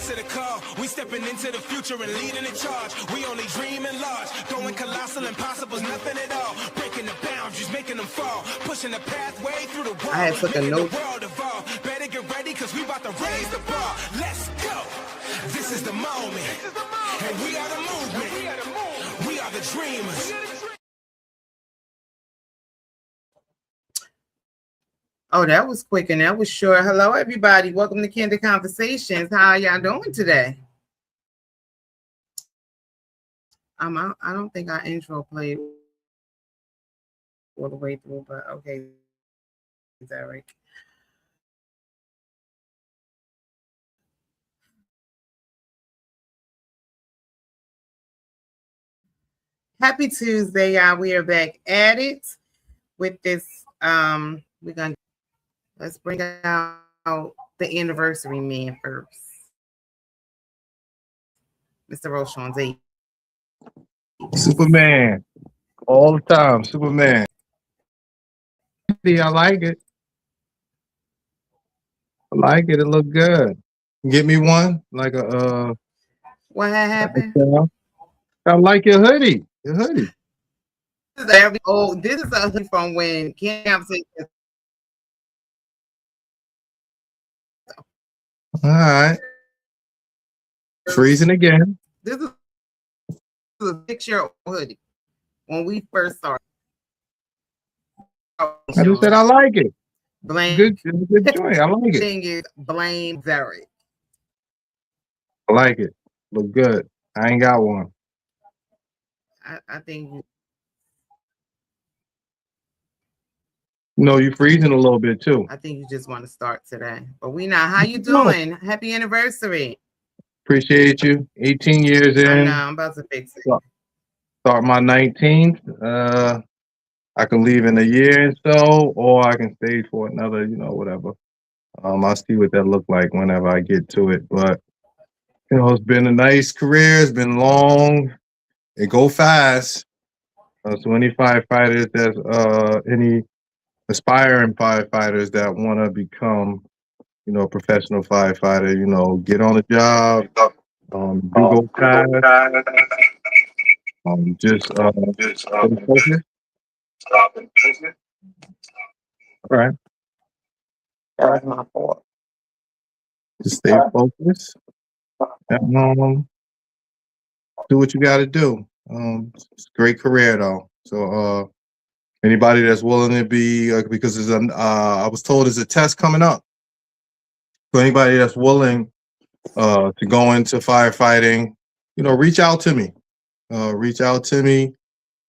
answer the call. We stepping into the future and leading the charge. We only dreaming large, going colossal, impossible's nothing at all. Breaking the boundaries, making them fall, pushing the pathway through the world. I had took a note. The world evolve. Better get ready, cause we about to raise the bar. Let's go. This is the moment. And we are the movement. We are the dreamers. Oh, that was quick and that was short. Hello, everybody. Welcome to Candid Conversations. How are y'all doing today? I don't think our intro played all the way through, but okay. Is that right? Happy Tuesday, y'all. We are back at it with this. Let's bring out the anniversary man first. Mr. Roshan. Superman. All the time, Superman. I like it. I like it. It look good. Get me one, like a What happened? I like your hoodie. Your hoodie. This is a hoodie from when Conversations. All right. Freezing again. This is a 6-year-old hoodie when we first started. I just said I like it. Blame good joint. I like it. Thing is, blame Derek. I like it. Look good. I ain't got one. I think you freezing a little bit too. I think you just want to start today. But we not. How you doing? Happy anniversary. Appreciate you. 18 years in. I know, I'm about to fix it. Start my 19th. I can leave in a year and so, or I can stay for another, whatever. I'll see what that look like whenever I get to it. But it's been a nice career. It's been long. It go fast. So any firefighters any aspiring firefighters that want to become, a professional firefighter, get on the job. Do go fast. Just focus. All right. That was my fault. Just stay focused. And, do what you got to do. It's a great career though. So anybody that's willing to be because there's I was told there's a test coming up. So anybody that's willing to go into firefighting, reach out to me. Reach out to me.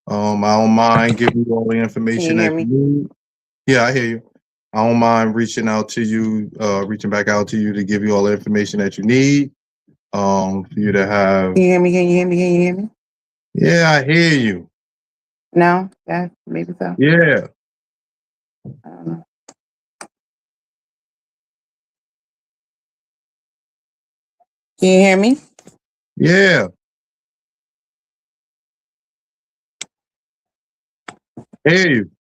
I don't mind giving you all the information that you need. Yeah, I hear you. I don't mind reaching out to you, reaching back out to you to give you all the information that you need. For you to have. Can you hear me? Can you hear me? Can you hear me? Yeah, I hear you. No, that maybe so. Yeah. I don't know. Can you hear me? Yeah. Hear you.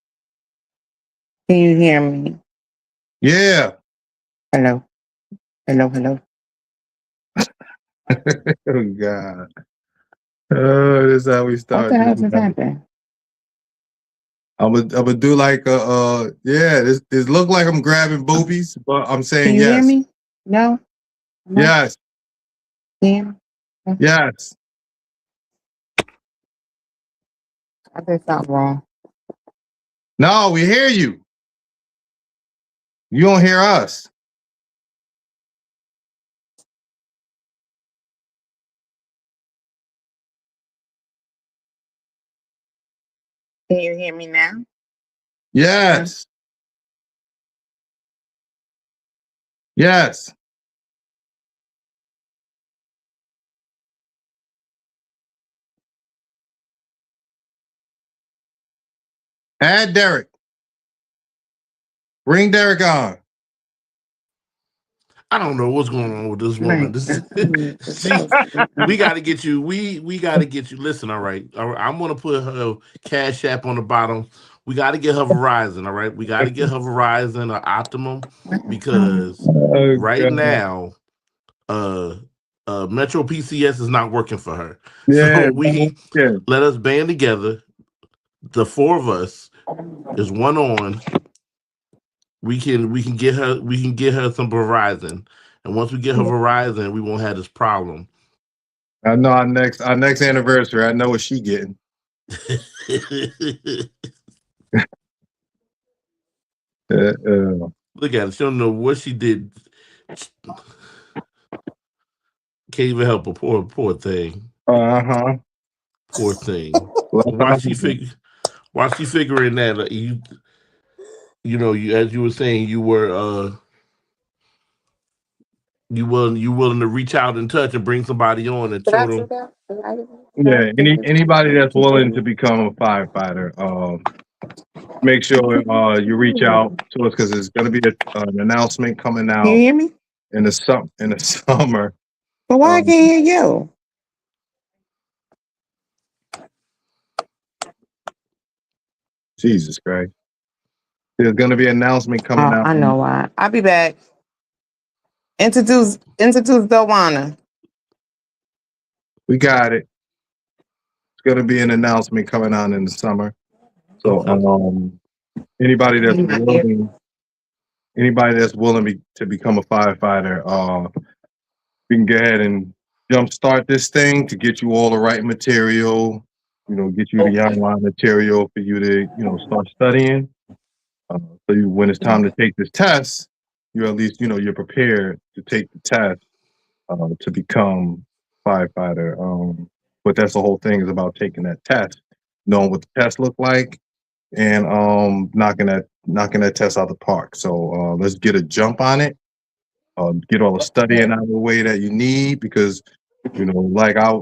Can you hear me? Yeah. Hello. Hello. Oh God. Oh, this is how we start. What the hell just happened? I'm gonna do like this look like I'm grabbing boobies, but I'm saying yes. Can you hear me? No. Yes. Yeah. Yes. I did something wrong. No, we hear you. You don't hear us. Can you hear me now? Yes. Yes. Add Derek. Bring Derek on. I don't know what's going on with this woman. We got to get you. We got to get you. Listen, all right. I'm gonna put her Cash App on the bottom. We got to get her Verizon. All right. We got to get her Verizon or Optimum because right now, Metro PCS is not working for her. Yeah, So we yeah. let us band together. The four of us is one on. We can get her some Verizon, and once we get her Verizon, we won't have this problem. I know our next anniversary. I know what she getting. Look at it. She don't know what she did. Can't even help her. Poor thing. Uh-huh. Poor thing. Why she figuring that you know, you, as you were saying, you were you willing to reach out and touch and bring somebody on and show them. Yeah, anybody that's willing to become a firefighter, make sure you reach out to us because there's going to be an announcement coming Can you out hear me? in the summer. But why I can't hear you? Jesus Christ. There's going to be an announcement coming out. I know why. I'll be back. Introduce Delwana. We got it. It's going to be an announcement coming out in the summer. So anybody that's willing to become a firefighter, we can go ahead and jumpstart this thing to get you all the right material, get you the online material for you to, start studying. So when it's time to take this test, you at least, you're prepared to take the test to become firefighter. But that's the whole thing is about taking that test, knowing what the test looked like, and knocking that test out the park. So let's get a jump on it. Get all the studying out of the way that you need because like I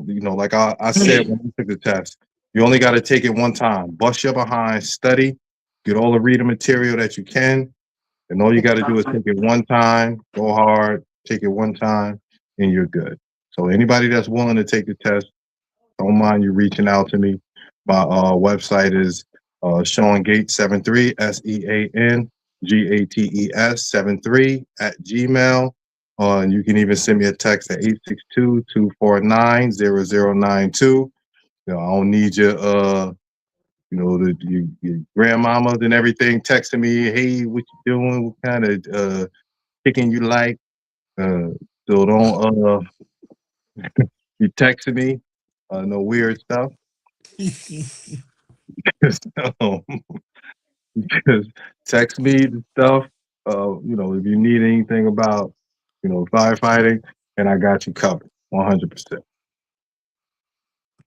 said when I took the test, you only got to take it one time. Bust your behind, study, get all the reading material that you can, and all you got to do is take it one time, go hard, take it one time, and you're good. So anybody that's willing to take the test, don't mind you reaching out to me. My website is Sean Gates 73 SeanGates 73 at Gmail. And you can even send me a text at 862-249-0092. I don't need your your grandmamas and everything texting me, hey, what you doing? What kind of chicken you like? So don't you texting me no weird stuff. So, just text me the stuff. If you need anything about, firefighting, and I got you covered 100%.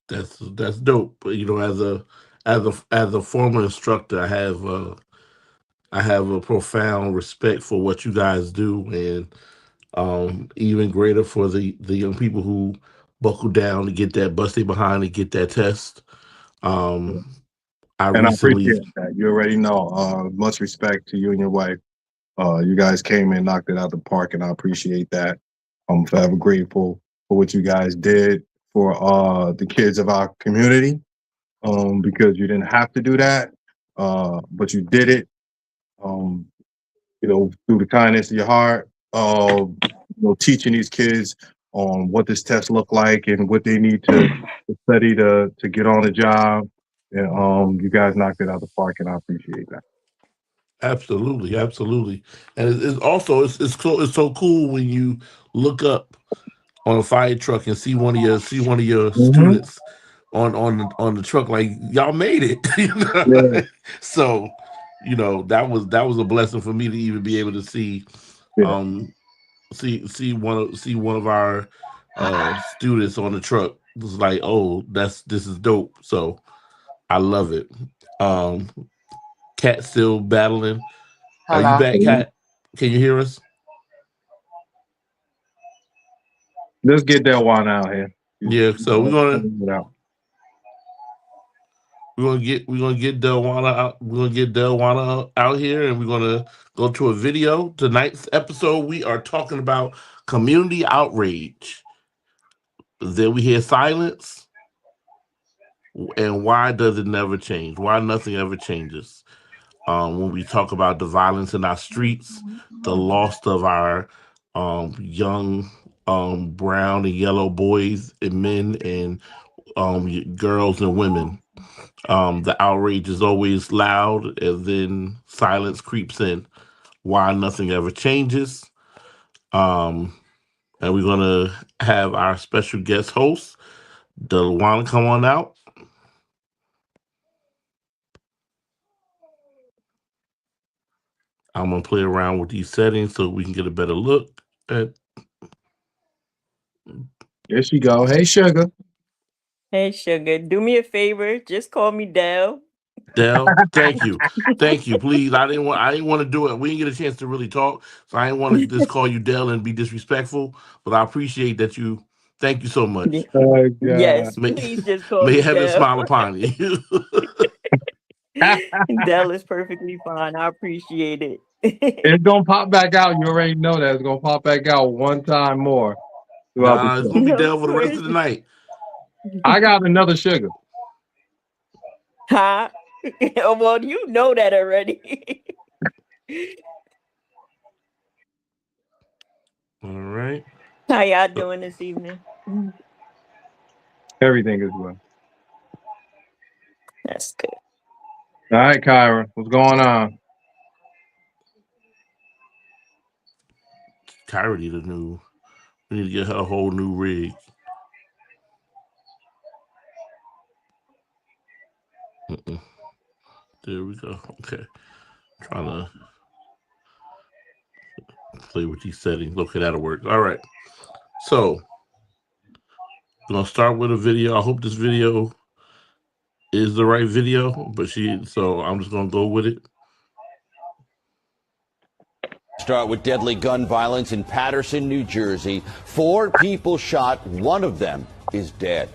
That's dope. But, as a former instructor, I have a profound respect for what you guys do, and even greater for the young people who buckle down to get that busted behind to get that test. I And I recently, appreciate that. You already know. Much respect to you and your wife. You guys came and knocked it out the park, and I appreciate that. I'm forever grateful for what you guys did for the kids of our community. Because you didn't have to do that, but you did it. Through the kindness of your heart. Teaching these kids on what this test look like and what they need to study to get on the job. And you guys knocked it out of the park, and I appreciate that. absolutely, absolutely, and it's also it's so cool when you look up on a fire truck and see one of your Mm-hmm. students on the truck, like y'all made it. Yeah, So that was a blessing for me to even be able to see yeah. um see one of our students on the truck. It was like, oh, this is dope. So I love it. um Cat still battling. Are you Hello. back, Cat? Can you hear us? Let's get that one out here. Yeah, so we're gonna Get out. we're gonna get Delwana out. We're gonna get Delwana out here, and we're gonna go to a video. Tonight's episode, we are talking about community outrage. Then we hear silence, and why does it never change? Why nothing ever changes? When we talk about the violence in our streets, the loss of our young brown and yellow boys and men and girls and women. The outrage is always loud, and then silence creeps in. Why nothing ever changes. Um, and we're gonna have our special guest host, Delwana, come on out. I'm gonna play around with these settings so we can get a better look at. There she go. Hey, sugar. Hey, sugar, do me a favor. Just call me Dell. Dell, thank you, thank you. Please, I didn't want to do it. We didn't get a chance to really talk, so I didn't want to just call you Dell and be disrespectful. But I appreciate that you. Thank you so Yeah. much. Oh God. Yes, May, please just call may me heaven Dell. smile upon you. Dell is perfectly fine. I appreciate it. It's gonna pop back out. You already know that it's gonna pop back out one time more throughout the Nah, it's show. gonna be Of Dell for the rest course. of the night. I got another sugar. Huh? Well, you know that already. All right. How y'all doing this evening? Everything is well. That's good. All right, Kyra, what's going on? Kyra need a new. We need to get her a whole new rig. Mm-mm. There we go. Okay. Trying to play with these settings. Okay, that'll work. All right. So we're gonna start with a video. I hope this video is the right video, but so I'm just gonna go with it. Start with deadly gun violence in Paterson, New Jersey. 4 people shot. One of them is dead.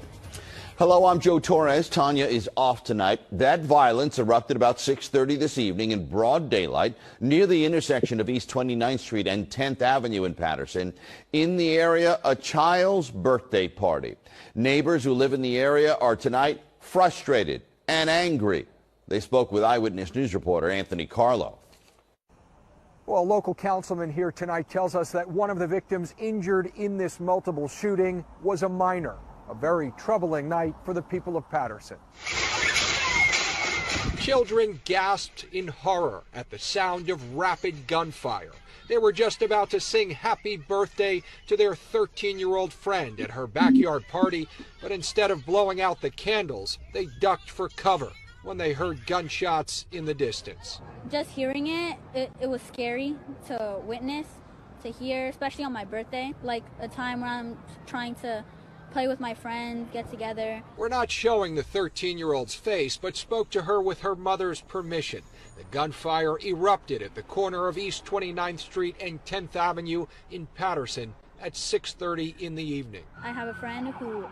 Hello, I'm Joe Torres. Tanya is off tonight. That violence erupted about 6:30 this evening in broad daylight near the intersection of East 29th Street and 10th Avenue in Paterson. In the area, a child's birthday party. Neighbors who live in the area are tonight frustrated and angry. They spoke with Eyewitness News reporter Anthony Carlo. Well, a local councilman here tonight tells us that one of the victims injured in this multiple shooting was a minor. A very troubling night for the people of Paterson. Children gasped in horror at the sound of rapid gunfire. They were just about to sing happy birthday to their 13-year-old friend at her backyard party, but instead of blowing out the candles, they ducked for cover when they heard gunshots in the distance. Just hearing it was scary to witness, to hear, especially on my birthday, like a time where I'm trying to play with my friends, get together. We're not showing the 13-year-old's face, but spoke to her with her mother's permission. The gunfire erupted at the corner of East 29th Street and 10th Avenue in Paterson at 6:30 in the evening. I have a friend who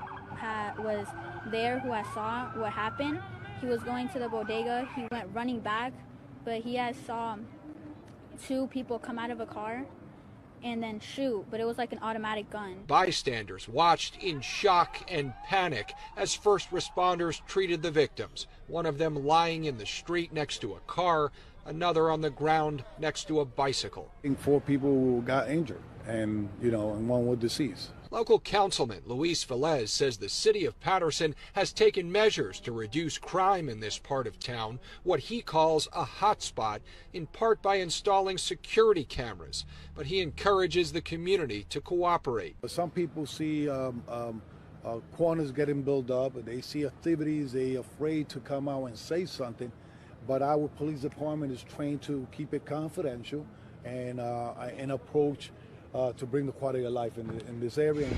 was there, who I saw what happened. He was going to the bodega. He went running back, but he saw 2 people come out of a car and then shoot, but it was like an automatic gun. Bystanders watched in shock and panic as first responders treated the victims, one of them lying in the street next to a car, another on the ground next to a bicycle. I think 4 people got injured and one was deceased. Local councilman Luis Velez says the city of Paterson has taken measures to reduce crime in this part of town, what he calls a hot spot, in part by installing security cameras. But he encourages the community to cooperate. Some people see corners getting built up, they see activities, they're afraid to come out and say something. But our police department is trained to keep it confidential and approach to bring the quality of life in this area.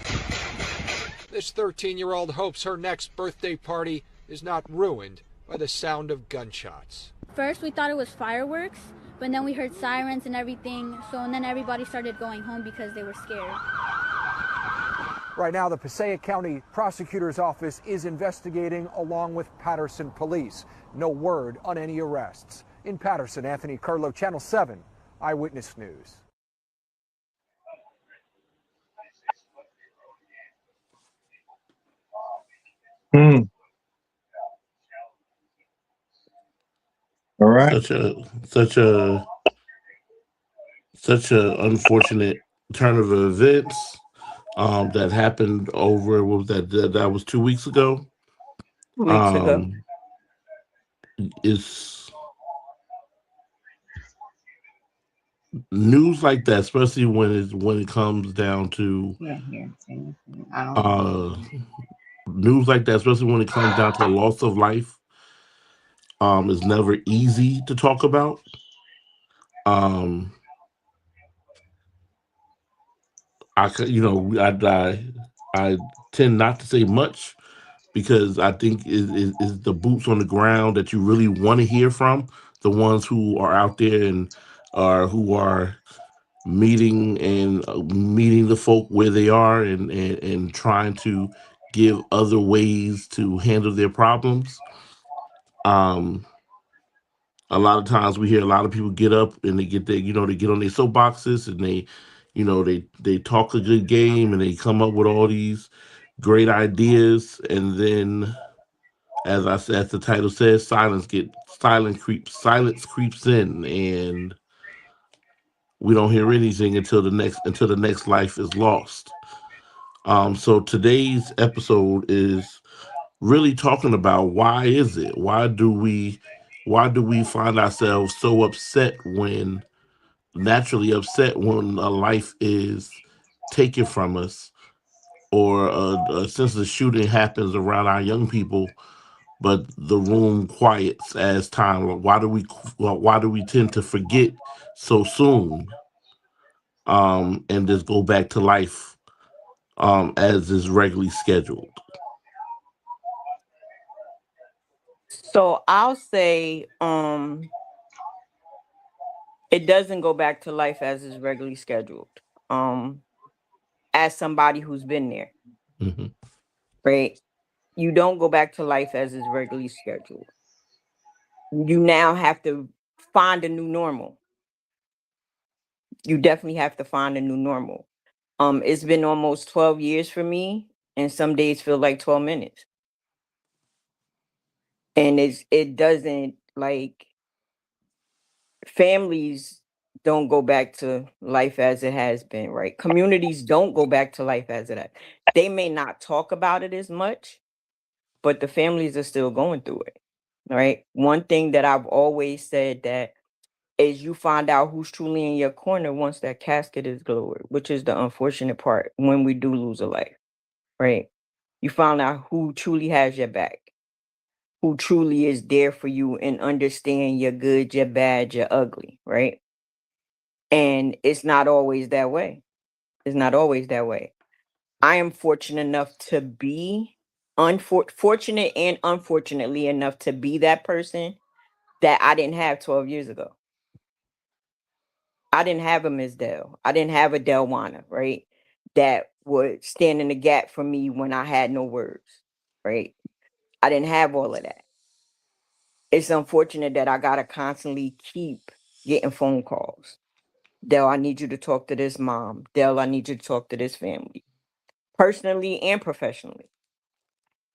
This 13-year-old hopes her next birthday party is not ruined by the sound of gunshots. First we thought it was fireworks, but then we heard sirens and everything, and then everybody started going home because they were scared. Right now, the Passaic County Prosecutor's Office is investigating along with Paterson Police. No word on any arrests. In Paterson, Anthony Carlo, Channel 7, Eyewitness News. All right. Such a unfortunate turn of events. that happened over, what was that was 2 weeks ago. 2 weeks ago. Um, it's news like that, especially when it comes down to Yeah, here. I don't. uh news like that, especially when it comes down to the loss of life, is never easy to talk about. Um, I tend not to say much because I think is the boots on the ground that you really want to hear from, the ones who are out there and are who are meeting the folk where they are and trying to give other ways to handle their problems. Um, a lot of times we hear a lot of people get up and they get on their soapboxes and they talk a good game and they come up with all these great ideas, and then as the title says, silence creeps in, and we don't hear anything until the next life is lost. So today's episode is really talking about why do we find ourselves so naturally upset when a life is taken from us, or a senseless shooting happens around our young people, but the room quiets as time. Why do we tend to forget so soon, and just go back to life, as is regularly scheduled? So I'll say it doesn't go back to life as is regularly scheduled. Um as somebody who's been there, Hmm. right? You don't go back to life as is regularly scheduled. You now have to find a new normal. You definitely have to find a new normal. It's been almost 12 years for me, and some days feel like 12 minutes. And it doesn't, like, families don't go back to life as it has been, right? Communities don't go back to life as it has. They may not talk about it as much, but the families are still going through it, right? One thing that I've always said that is you find out who's truly in your corner once that casket is lowered, which is the unfortunate part when we do lose a life, right? You find out who truly has your back, who truly is there for you and understand your good, your bad, your ugly, right? And it's not always that way. It's not always that way. I am fortunate enough to be fortunate and unfortunately enough to be that person that I didn't have 12 years ago. I didn't have a Miss Dell. I didn't have a Delwana, right? That would stand in the gap for me when I had no words, right? I didn't have all of that. It's unfortunate that I gotta constantly keep getting phone calls. Dell, I need you to talk to this mom. Dell, I need you to talk to this family, personally and professionally.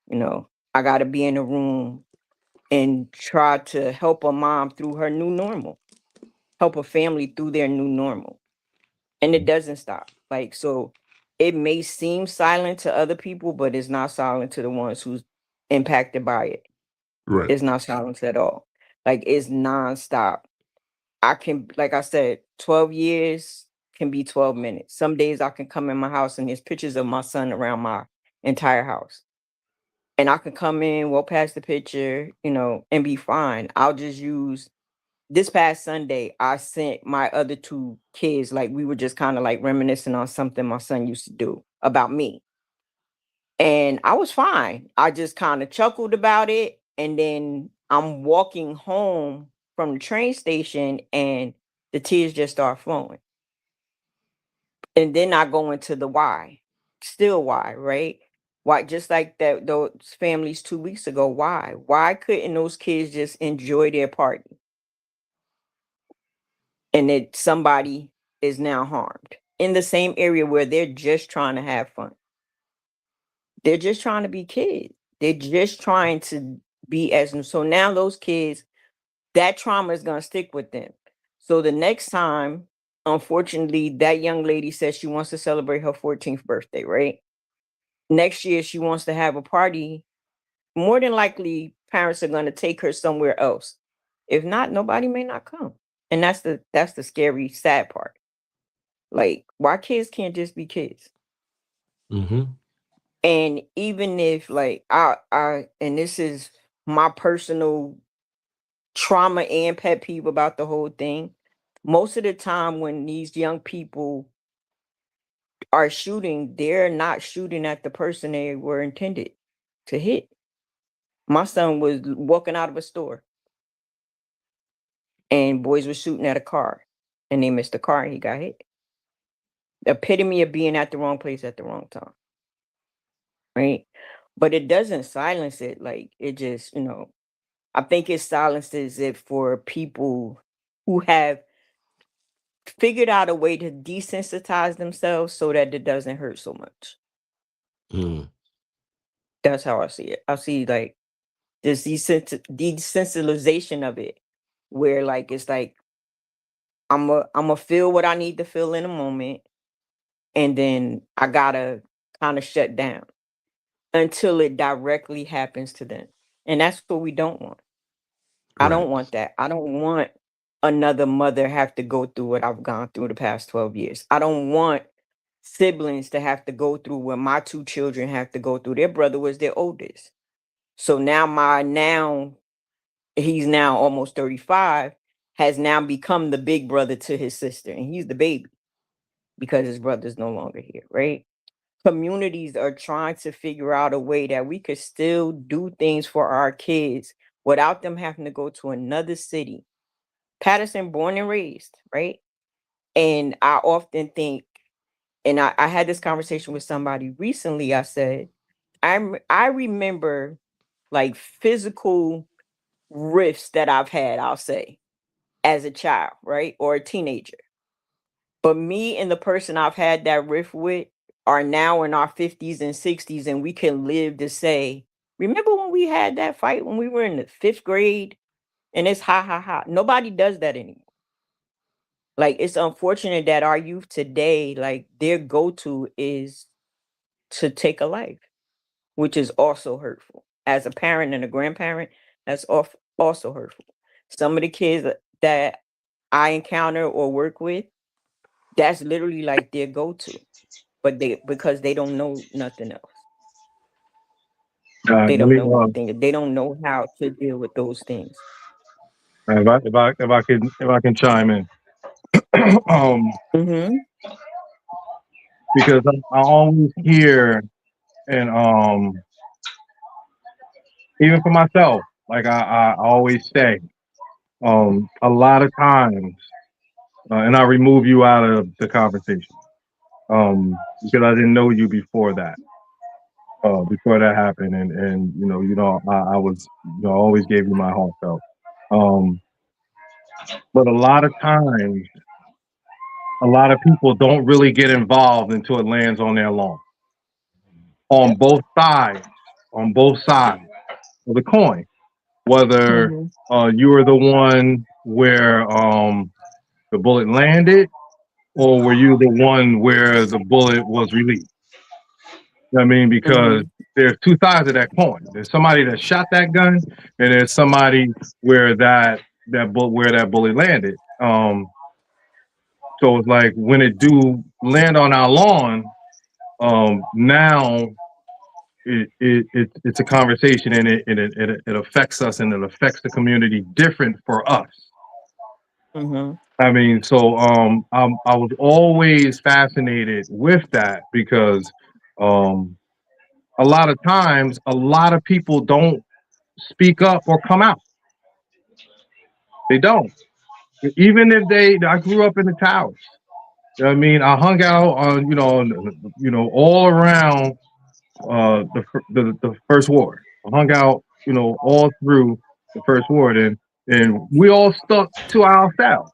You know, I gotta be in a room and try to help a mom through her new normal, help a family through their new normal. And it doesn't stop. Like, so it may seem silent to other people, but it's not silent to the ones who's impacted by it. Right. It's not silent at all. Like, it's nonstop. I can, like I said, 12 years can be 12 minutes. Some days I can come in my house and there's pictures of my son around my entire house. And I can come in, walk past the picture, and be fine. I'll just use this past Sunday, I sent my other two kids, like we were just kind of like reminiscing on something my son used to do about me. And I was fine. I just kind of chuckled about it. And then I'm walking home from the train station and the tears just start flowing. And then I go into the why. Still why, right? Why, just like that those families 2 weeks ago, why? Why couldn't those kids just enjoy their party? And that somebody is now harmed in the same area where they're just trying to have fun. They're just trying to be kids. They're just trying to be as so now those kids, that trauma is gonna stick with them. So the next time Unfortunately, that young lady says she wants to celebrate her 14th birthday, right? Next year, she wants to have a party. More than likely, parents are going to take her somewhere else. If not, nobody may not come. And that's the scary, sad part. Like, why kids can't just be kids? Mm-hmm. And even if like I and this is my personal trauma and pet peeve about the whole thing, most of the time when these young people are shooting, they're not shooting at the person they were intended to hit. My son was walking out of a store and boys were shooting at a car and they missed the car and he got hit. The epitome of being at the wrong place at the wrong time. Right. But it doesn't silence it. Like it just, I think it silences it for people who have figured out a way to desensitize themselves so that it doesn't hurt so much. Mm. That's how I see it. I see like this desensitization of it, where like it's like I'm a feel what I need to feel in a moment, and then I gotta kind of shut down until it directly happens to them, and that's what we don't want. I Right. don't want that. I don't want another mother have to go through what I've gone through the past 12 years. I don't want siblings to have to go through what my two children have to go through. Their brother was their oldest. So now he's now almost 35, has now become the big brother to his sister, and he's the baby because his brother's no longer here, right? Communities are trying to figure out a way that we could still do things for our kids without them having to go to another city. Patterson, born and raised, right? And I often think, and I had this conversation with somebody recently. I said, I remember like physical rifts that I've had, I'll say, as a child, right? Or a teenager. But me and the person I've had that rift with are now in our 50s and 60s, and we can live to say, remember when we had that fight when we were in the 5th grade? And it's ha ha ha. Nobody does that anymore. Like it's unfortunate that our youth today, like their go-to is to take a life, which is also hurtful. As a parent and a grandparent, that's also hurtful. Some of the kids that I encounter or work with, that's literally like their go-to. But because they don't know nothing else. They Let don't me know anything. They don't know how to deal with those things. if I can chime in, um, Mm-hmm. because I always hear and even for myself, like I always say, a lot of times, and I remove you out of the conversation, because I didn't know you before that happened, and I was, always gave you my heartfelt. Um, but a lot of times, a lot of people don't really get involved until it lands on their lawn. On Yep. both sides, on both sides of the coin, whether Mm-hmm. you were the one where the bullet landed, or were you the one where the bullet was released? I mean, because Mm-hmm. there's two sides of that coin. There's somebody that shot that gun, and there's somebody where that bullet landed. So it's like when it do land on our lawn, now it's a conversation, and it affects us, and it affects the community different for us. Mm-hmm. I mean, so I was always fascinated with that because um, a lot of times, a lot of people don't speak up or come out. They don't. Even if I grew up in the towers. I mean, I hung out on, all around the first ward. I hung out, all through the first ward, and we all stuck to ourselves.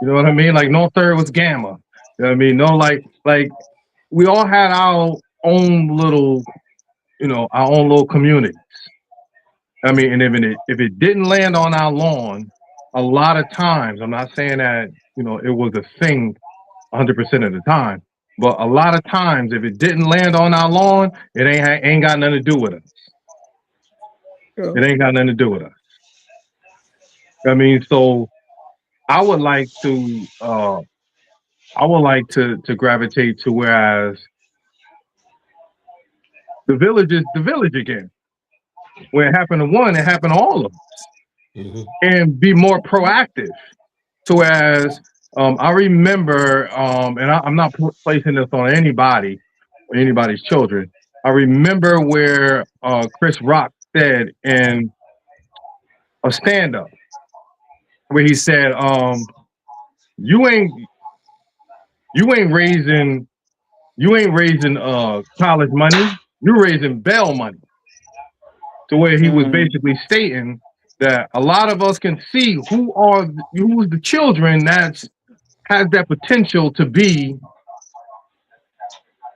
You know what I mean? Like no third was gamma. You know what I mean? No, like we all had our own little, our own little community. I mean, and if it didn't land on our lawn, a lot of times, I'm not saying that it was a thing 100% of the time. But a lot of times, if it didn't land on our lawn, it ain't got nothing to do with us. It ain't got nothing to do with us. I mean, so I would like to gravitate to whereas the village is the village again. When it happened to one, it happened to all of us, and be more proactive. So as I remember, and I'm not placing this on anybody or anybody's children. I remember where Chris Rock said in a stand-up where he said, "You ain't raising college money. You're raising bail money." To where he was basically stating that a lot of us can see who's the children that has that potential to be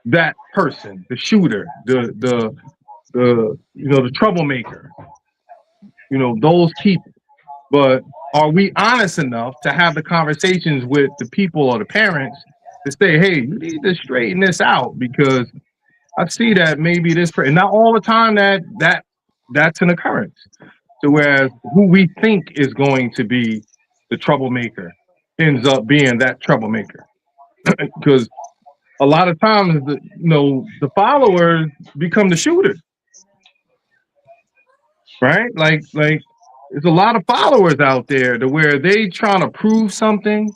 that person, the shooter, the troublemaker, those people. But are we honest enough to have the conversations with the people or the parents to say, hey, you need to straighten this out because I see that maybe this, and not all the time that's an occurrence. So whereas who we think is going to be the troublemaker ends up being that troublemaker. Because a lot of times, the followers become the shooters, right? Like there's a lot of followers out there to where they trying to prove something,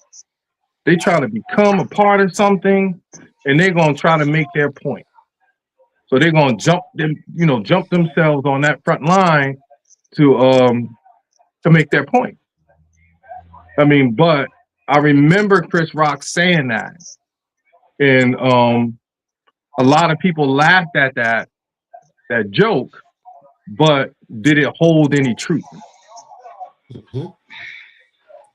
they trying to become a part of something, and they're gonna try to make their point. So they're gonna jump themselves on that front line to make their point. I mean, but I remember Chris Rock saying that, and a lot of people laughed at that joke, but did it hold any truth?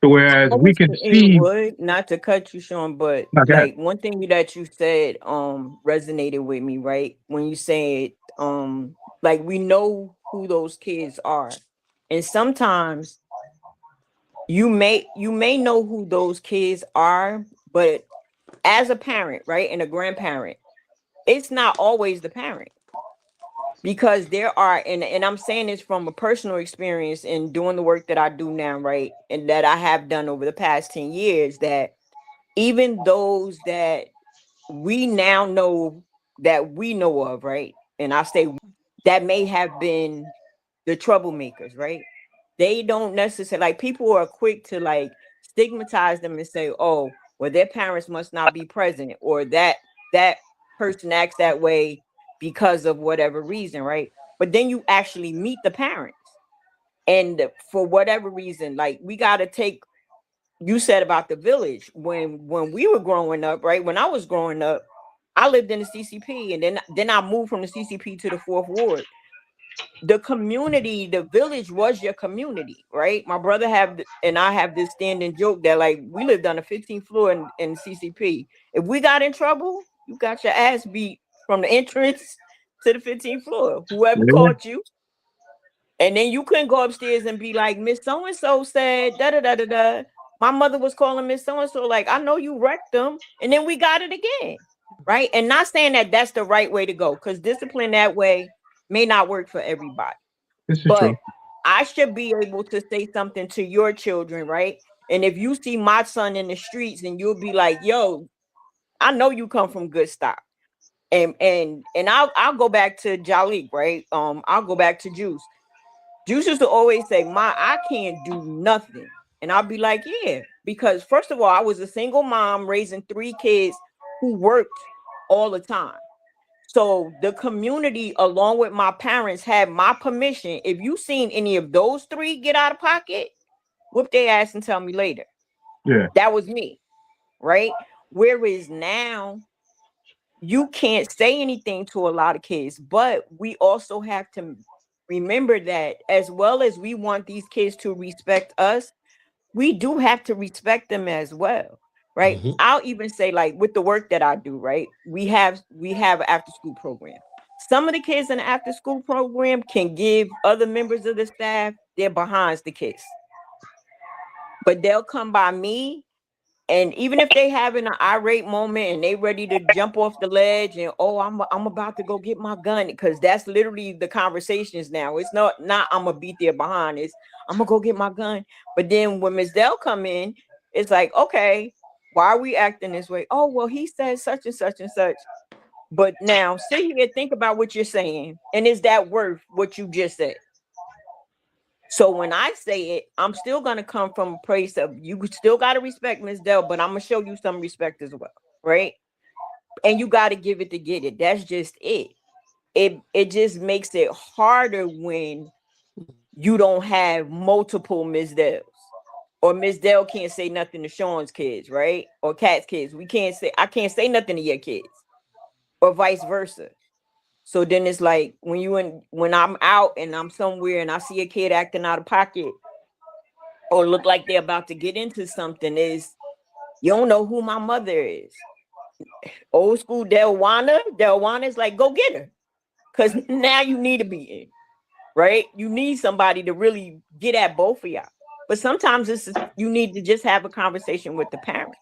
So whereas we can see, not to cut you, Sean, but okay, like one thing that you said resonated with me, right? When you said like we know who those kids are, and sometimes you may know who those kids are, but as a parent, right, and a grandparent, it's not always the parent. Because there are, and I'm saying this from a personal experience in doing the work that I do now, right? And that I have done over the past 10 years, that even those that we now know that we know of, right? And I say that may have been the troublemakers, right? They don't necessarily, like, people are quick to like stigmatize them and say, oh, well, their parents must not be present, or that person acts that way because of whatever reason, right? But then you actually meet the parents, and for whatever reason, like, we got to take, you said about the village, when we were growing up, right? When I was growing up, I lived in the CCP, and then I moved from the CCP to the 4th Ward. The community, the village was your community, right? My brother and I have this standing joke that, like, we lived on the 15th floor in CCP. If we got in trouble, you got your ass beat from the entrance to the 15th floor. Whoever caught you, and then you couldn't go upstairs and be like, Miss So-and-so said da da da da da. My mother was calling Miss So-and-so, like, I know you wrecked them, and then we got it again, right? And not saying that that's the right way to go, because discipline that way may not work for everybody. But true. I should be able to say something to your children, right? And if you see my son in the streets, and you'll be like, yo, I know you come from good stock. And I'll go back to Jalik, right? I'll go back to Juice. Juice used to always say, I can't do nothing. And I'll be like, yeah, because first of all, I was a single mom raising 3 kids who worked all the time. So the community, along with my parents, had my permission. If you seen any of those 3 get out of pocket, whoop their ass and tell me later. Yeah, that was me, right? Whereas now, you can't say anything to a lot of kids, but we also have to remember that as well as we want these kids to respect us, we do have to respect them as well, right? I'll even say, like, with the work that I do, right? We have an after school program. Some of the kids in the after school program can give other members of the staff their behinds the kiss, but they'll come by me And even if they having an irate moment and they ready to jump off the ledge and I'm about to go get my gun, because that's literally the conversations now. It's not I'm gonna beat their behind. It's I'm gonna go get my gun. But then when Ms. Dell come in, it's like, okay, why are we acting this way? Oh, well, he said such and such and such. But now sit here and think about what you're saying, and is that worth what you just said? So when I say it, I'm still gonna come from a place of you still gotta respect Ms. Dell, but I'm gonna show you some respect as well, right? And you gotta give it to get it. That's just it. It just makes it harder when you don't have multiple Ms. Dells. Or Ms. Dell can't say nothing to Sean's kids, right? Or Kat's kids. I can't say nothing to your kids. Or vice versa. So then it's like when I'm out and I'm somewhere and I see a kid acting out of pocket or look like they're about to get into something, is you don't know who my mother is. Old school Delwana is like, go get her. Because now you need a beating, right? You need somebody to really get at both of y'all. But sometimes you need to just have a conversation with the parent.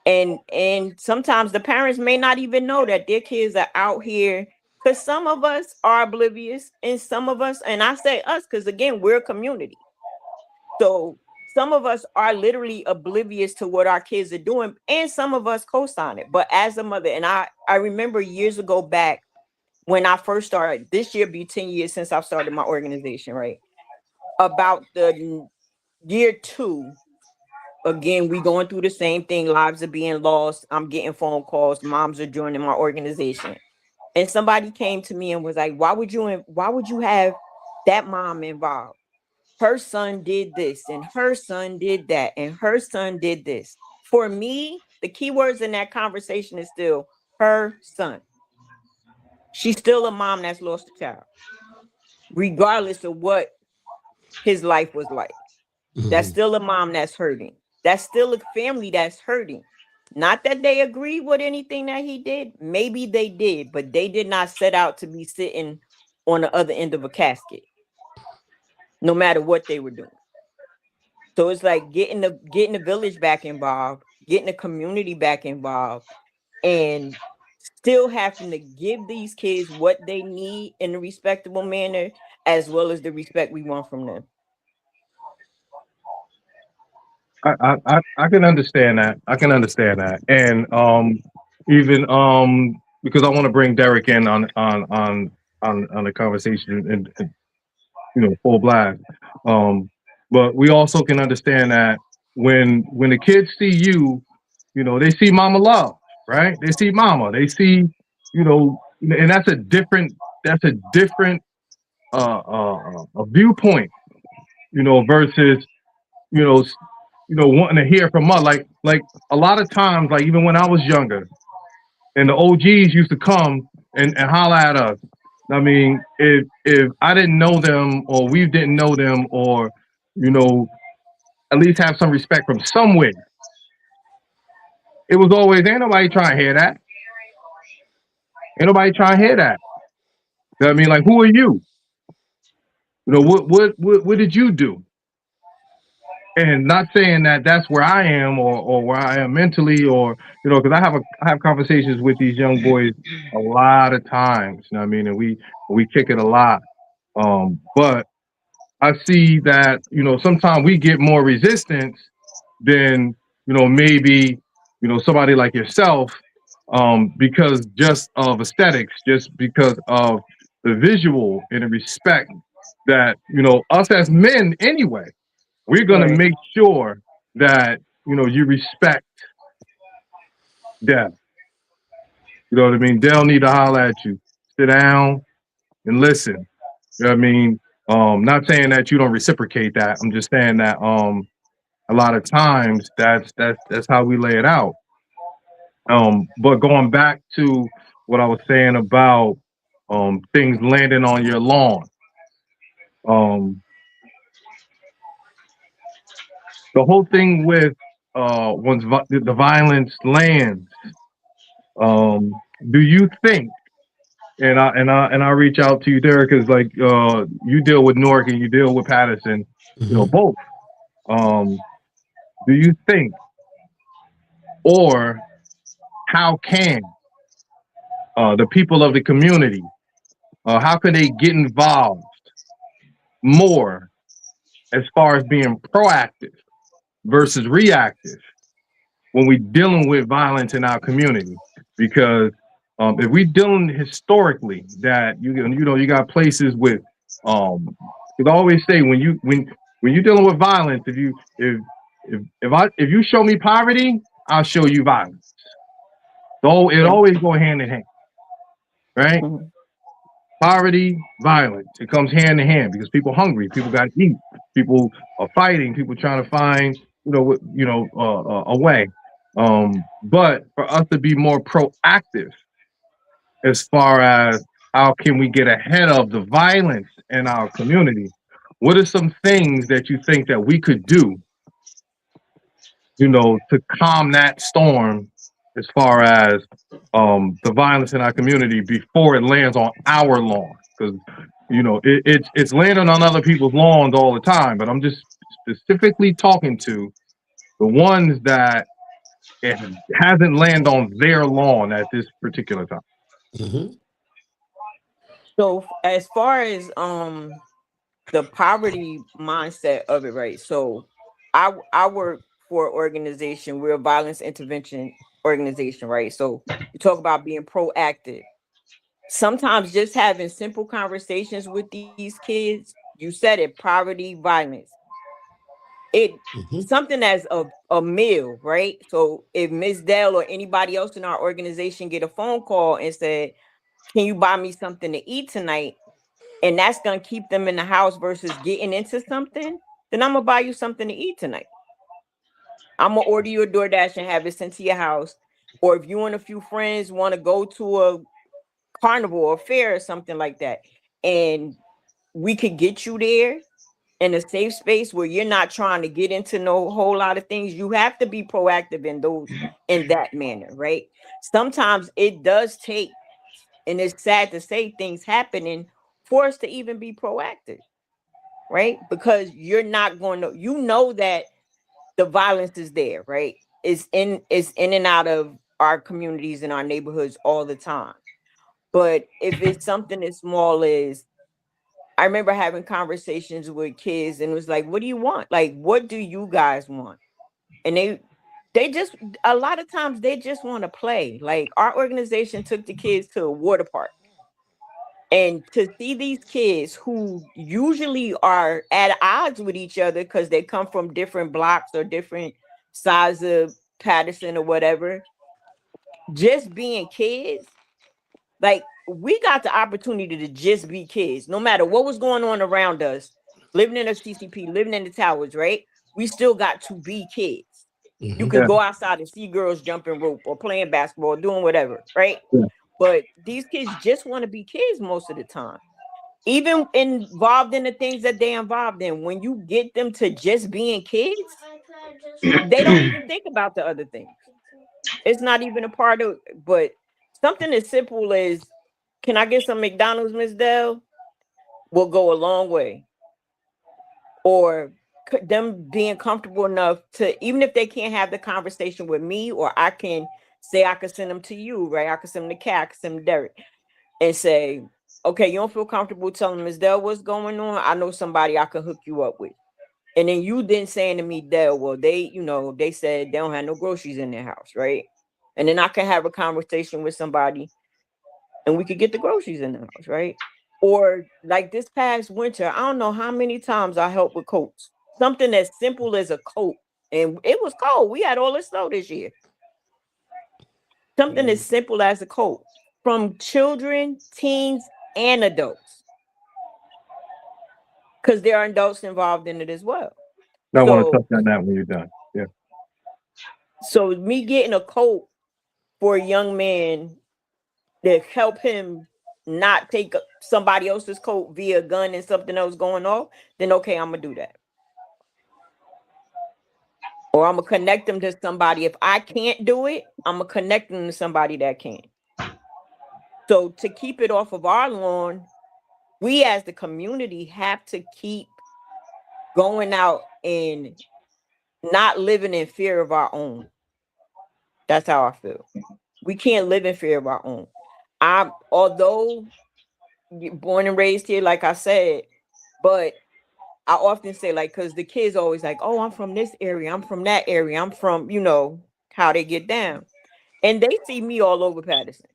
And sometimes the parents may not even know that their kids are out here, because some of us are oblivious and some of us, and I say us because again, we're a community. So some of us are literally oblivious to what our kids are doing, and some of us co-sign it. But as a mother, and I remember years ago back when I first started, this year be 10 years since I've started my organization, right? About the year 2, again, we going through the same thing. Lives are being lost. I'm getting phone calls. Moms are joining my organization. And somebody came to me and was like, why would you have that mom involved? Her son did this and her son did that and her son did this. For me, the key words in that conversation is still her son. She's still a mom that's lost a child, regardless of what his life was like. That's still a mom that's hurting. That's still a family that's hurting. Not that they agree with anything that he did. Maybe they did, but they did not set out to be sitting on the other end of a casket, no matter what they were doing. So it's like getting the village back involved, getting the community back involved, and still having to give these kids what they need in a respectable manner, as well as the respect we want from them. I can understand that. I can understand that, and even because I want to bring Derek in on the conversation and full blast. But we also can understand that when the kids see you, they see mama love, right? They see mama. They see, and that's a different a viewpoint, versus you know s- wanting to hear from mother. Like a lot of times, like even when I was younger, and the OGs used to come and holler at us. I mean, if I didn't know them or we didn't know them, or at least have some respect from somewhere, it was always ain't nobody trying to hear that. Ain't nobody trying to hear that. You know what I mean, like, who are you? What did you do? And not saying that that's where I am, or where I am mentally, or because I have conversations with these young boys a lot of times. You know what I mean, and we kick it a lot. But I see that sometimes we get more resistance than maybe somebody like yourself, because just of aesthetics, just because of the visual and the respect that us as men anyway, we're gonna Right. make sure that you respect them. You know what I mean? They'll need to holler at you. Sit down and listen. You know what I mean? Not saying that you don't reciprocate that. I'm just saying that a lot of times that's how we lay it out. But going back to what I was saying about things landing on your lawn. Um, the whole thing with once the violence lands, do you think, and I reach out to you, Derek, because like you deal with Newark and you deal with Patterson, both. Um, do you think Or how can the people of the community, how can they get involved more as far as being proactive versus reactive when we're dealing with violence in our community? Because if we're dealing historically, that you got places with because I always say when you're dealing with violence, if you show me poverty, I'll show you violence. So it always go hand in hand, right? Mhm. Poverty, violence. It comes hand in hand because people hungry, people got to eat, people are fighting, people trying to find a way. But for us to be more proactive as far as how can we get ahead of the violence in our community, what are some things that you think that we could do, to calm that storm as far as the violence in our community before it lands on our lawn? Because it's landing on other people's lawns all the time, but I'm just specifically talking to the ones that it hasn't landed on their lawn at this particular time. Mm-hmm. So as far as the poverty mindset of it, right? So I work for an organization. We're a violence intervention organization, right? So you talk about being proactive. Sometimes just having simple conversations with these kids, you said it, poverty, violence. It Mm-hmm. something as a meal, right? So if Ms. Dell or anybody else in our organization get a phone call and said, can you buy me something to eat tonight? And that's gonna keep them in the house versus getting into something, then I'm gonna buy you something to eat tonight. I'm gonna order you a DoorDash and have it sent to your house. Or if you and a few friends want to go to a carnival or fair or something like that, and we could get you there in a safe space where you're not trying to get into no whole lot of things. You have to be proactive in that manner, right? Sometimes it does take, and it's sad to say, things happening for us to even be proactive, right? Because you're not going to, that the violence is there, right? It's in and out of our communities and our neighborhoods all the time. But if it's something as small as, I remember having conversations with kids and it was like, what do you want? Like, what do you guys want? And they just, a lot of times they just want to play. Like, our organization took the kids to a water park. And to see these kids who usually are at odds with each other because they come from different blocks or different sides of Patterson or whatever, just being kids, like, we got the opportunity to just be kids, no matter what was going on around us, living in a CCP, living in the towers, right? We still got to be kids. You Mm-hmm. could Yeah. go outside and see girls jumping rope or playing basketball, doing whatever, right? Yeah. But these kids just want to be kids most of the time. Even involved in the things that they involved in, when you get them to just being kids, they don't even think about the other things. It's not even a part of, but something as simple as, can I get some McDonald's, Miss Dell? Will go a long way. Or them being comfortable enough to, even if they can't have the conversation with me, or I can say, I could send them to you, right? I could send them to Kat, I could send them to Derek and say, okay, you don't feel comfortable telling Ms. Dell what's going on? I know somebody I can hook you up with. And then you then saying to me, Dell, well, they said they don't have no groceries in their house, right? And then I can have a conversation with somebody and we could get the groceries in the house, right? Or like this past winter, I don't know how many times I helped with coats. Something as simple as a coat. And it was cold. We had all the snow this year. Something as simple as a coat, from children, teens, and adults, because there are adults involved in it as well. I want to So, touch on that when you're done. Yeah. so me getting a coat for a young man to help him not take somebody else's coat via a gun and something else going off, then okay, I'm gonna do that. Or I'm gonna connect them to somebody. If I can't do it, I'm gonna connect them to somebody that can. So to keep it off of our lawn, we as the community have to keep going out and not living in fear of our own. That's how I feel. We can't live in fear of our own. Although born and raised here, like I said, but I often say, like, because the kids always like, oh, I'm from this area, I'm from that area, I'm from, how they get down. And they see me all over Patterson.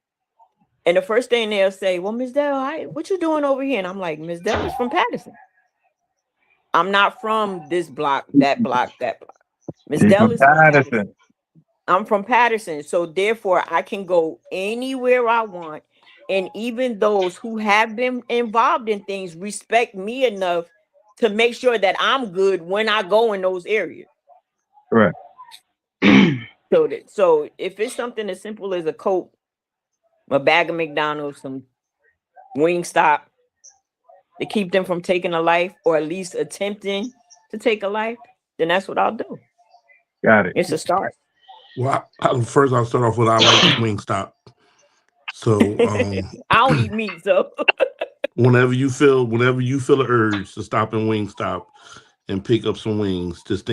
And the first thing they'll say, well, Miss Dell, what you doing over here? And I'm like, Miss Dell is from Patterson. I'm not from this block, that block, that block. Miss She's Dell from is from Patterson. Patterson. I'm from Patterson. So therefore, I can go anywhere I want. And even those who have been involved in things respect me enough to make sure that I'm good when I go in those areas. Correct. So if it's something as simple as a Coke, a bag of McDonald's, some Wingstop to keep them from taking a life, or at least attempting to take a life, then that's what I'll do. Got it. It's a start. Well, first I'll start off with I like Wingstop. So I don't eat meat, so whenever you feel an urge to stop in Wingstop and pick up some wings, just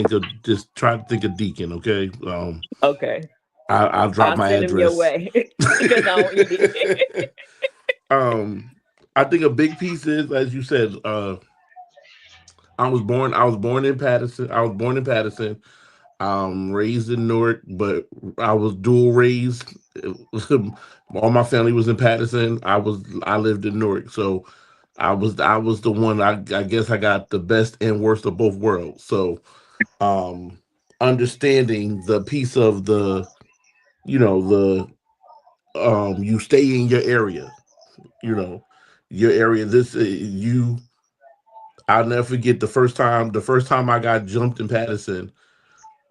try to think of Deacon, okay? okay. I'll drop my send them your address. way because I don't eat it. I think a big piece is, as you said, I was born in Patterson. I was born in Patterson. Raised in Newark, but I was dual raised. All my family was in Patterson. I lived in Newark, so I was the one. I guess I got the best and worst of both worlds. So, understanding the piece of the, you stay in your area. Your area. I'll never forget the first time. The first time I got jumped in Patterson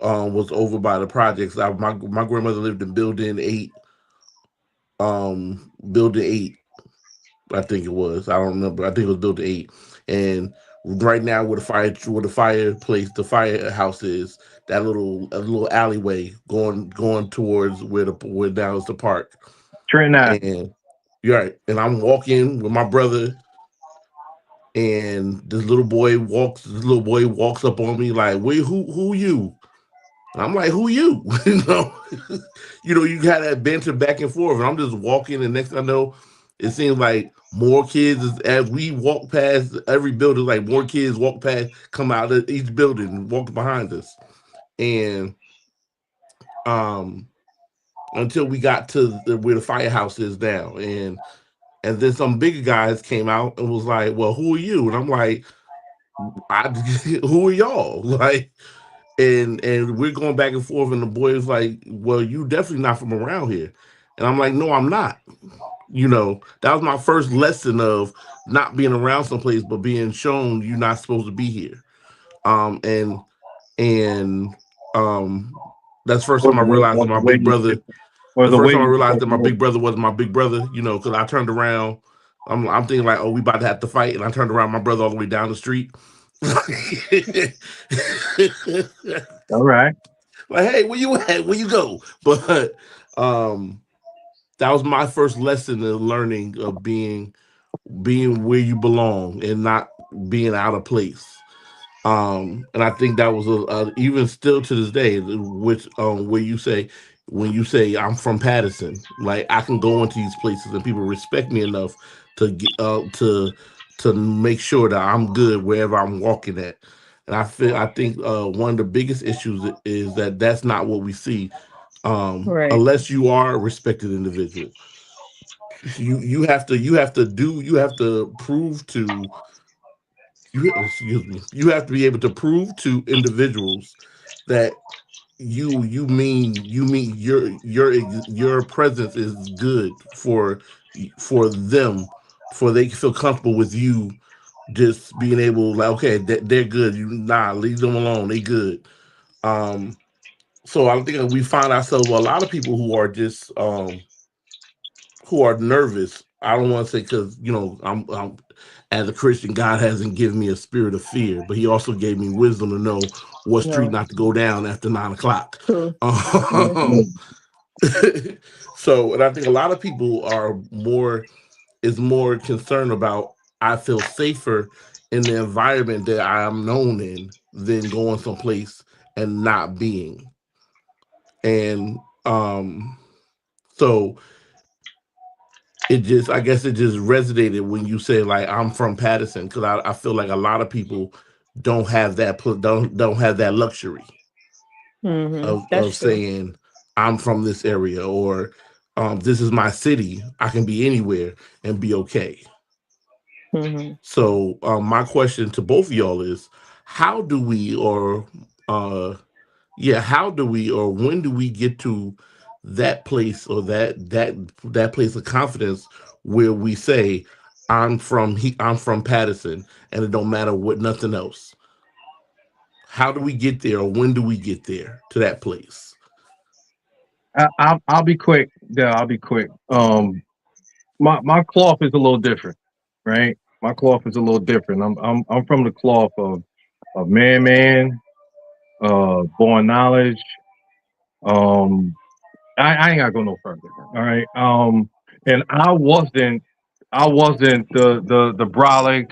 was over by the projects. My grandmother lived in Building 8. Building 8, I think it was. I don't remember. I think it was Building 8. And right now, where the firehouse is, that little alleyway going towards where now is the park. Trent, and you're right. And I'm walking with my brother, and this little boy walks up on me like, "Wait, who you?" And I'm like, "Who you?" You got that banter back and forth, and I'm just walking, and next thing I know, it seems like more kids as we walk past every building, like more kids walk past, come out of each building, and walk behind us, and until we got to where the firehouse is now, and then some bigger guys came out and was like, "Well, who are you?" And I'm like, "Who are y'all?" Like. And we're going back and forth, and the boy is like, "Well, you definitely not from around here," and I'm like, "No, I'm not." That was my first lesson of not being around someplace, but being shown you're not supposed to be here. And that's the first time I realized that my big brother. The first time I realized that my big brother wasn't my big brother. Because I turned around, I'm thinking like, "Oh, we about to have to fight," and I turned around, my brother all the way down the street. all right. Like, hey, where you at? Where you go? But that was my first lesson in learning of being where you belong and not being out of place. And I think that was even still to this day, which when you say I'm from Patterson, like I can go into these places and people respect me enough to get to make sure that I'm good wherever I'm walking at. And I think one of the biggest issues is that that's not what we see, Right. unless you are a respected individual. You have to prove to excuse me, you have to be able to prove to individuals that you mean your presence is good for them, for they can feel comfortable with you just being able, like, okay, they're good, leave them alone, they good. So I think that we find ourselves a lot of people who are nervous. I don't want to say, because I'm as a Christian, God hasn't given me a spirit of fear, but He also gave me wisdom to know what street No. not to go down after 9 o'clock. True. So, and I think a lot of people is more concerned about, I feel safer in the environment that I am known in than going someplace and not being. And So I guess it just resonated when you say like I'm from Patterson, because I feel like a lot of people don't have that don't have that luxury of That's true. saying I'm from this area, or this is my city. I can be anywhere and be okay. Hmm. So my question to both of y'all is, how do we, or uh, yeah, how do we, or when do we get to that place, or that place of confidence where we say, I'm from Patterson, and it don't matter what nothing else. How do we get there, or when do we get there to that place? I'll be quick. Yeah, I'll be quick. My cloth is a little different, right? My cloth is a little different. I'm from the cloth of man, born knowledge. Um, I ain't gotta go no further. All right. And I wasn't the brolic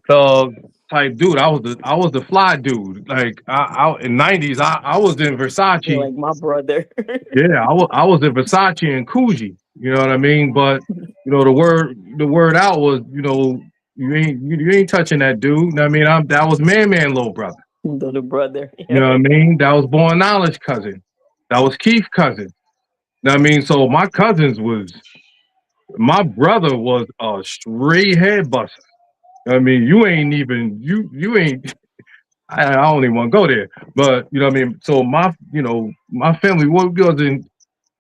thug type dude. I was the fly dude. Like in '90s, I was in You're Versace. like my brother. Yeah, I was in Versace and Coogee. You know what I mean? But the word out was, you ain't touching that dude. I mean, that was man little brother. Little brother. You Yeah. know what I mean? That was born knowledge cousin. That was Keith cousin. Know what I mean? So my brother was a straight head buster. I mean, you ain't even you ain't. I don't even want to go there, but you know what I mean. So my family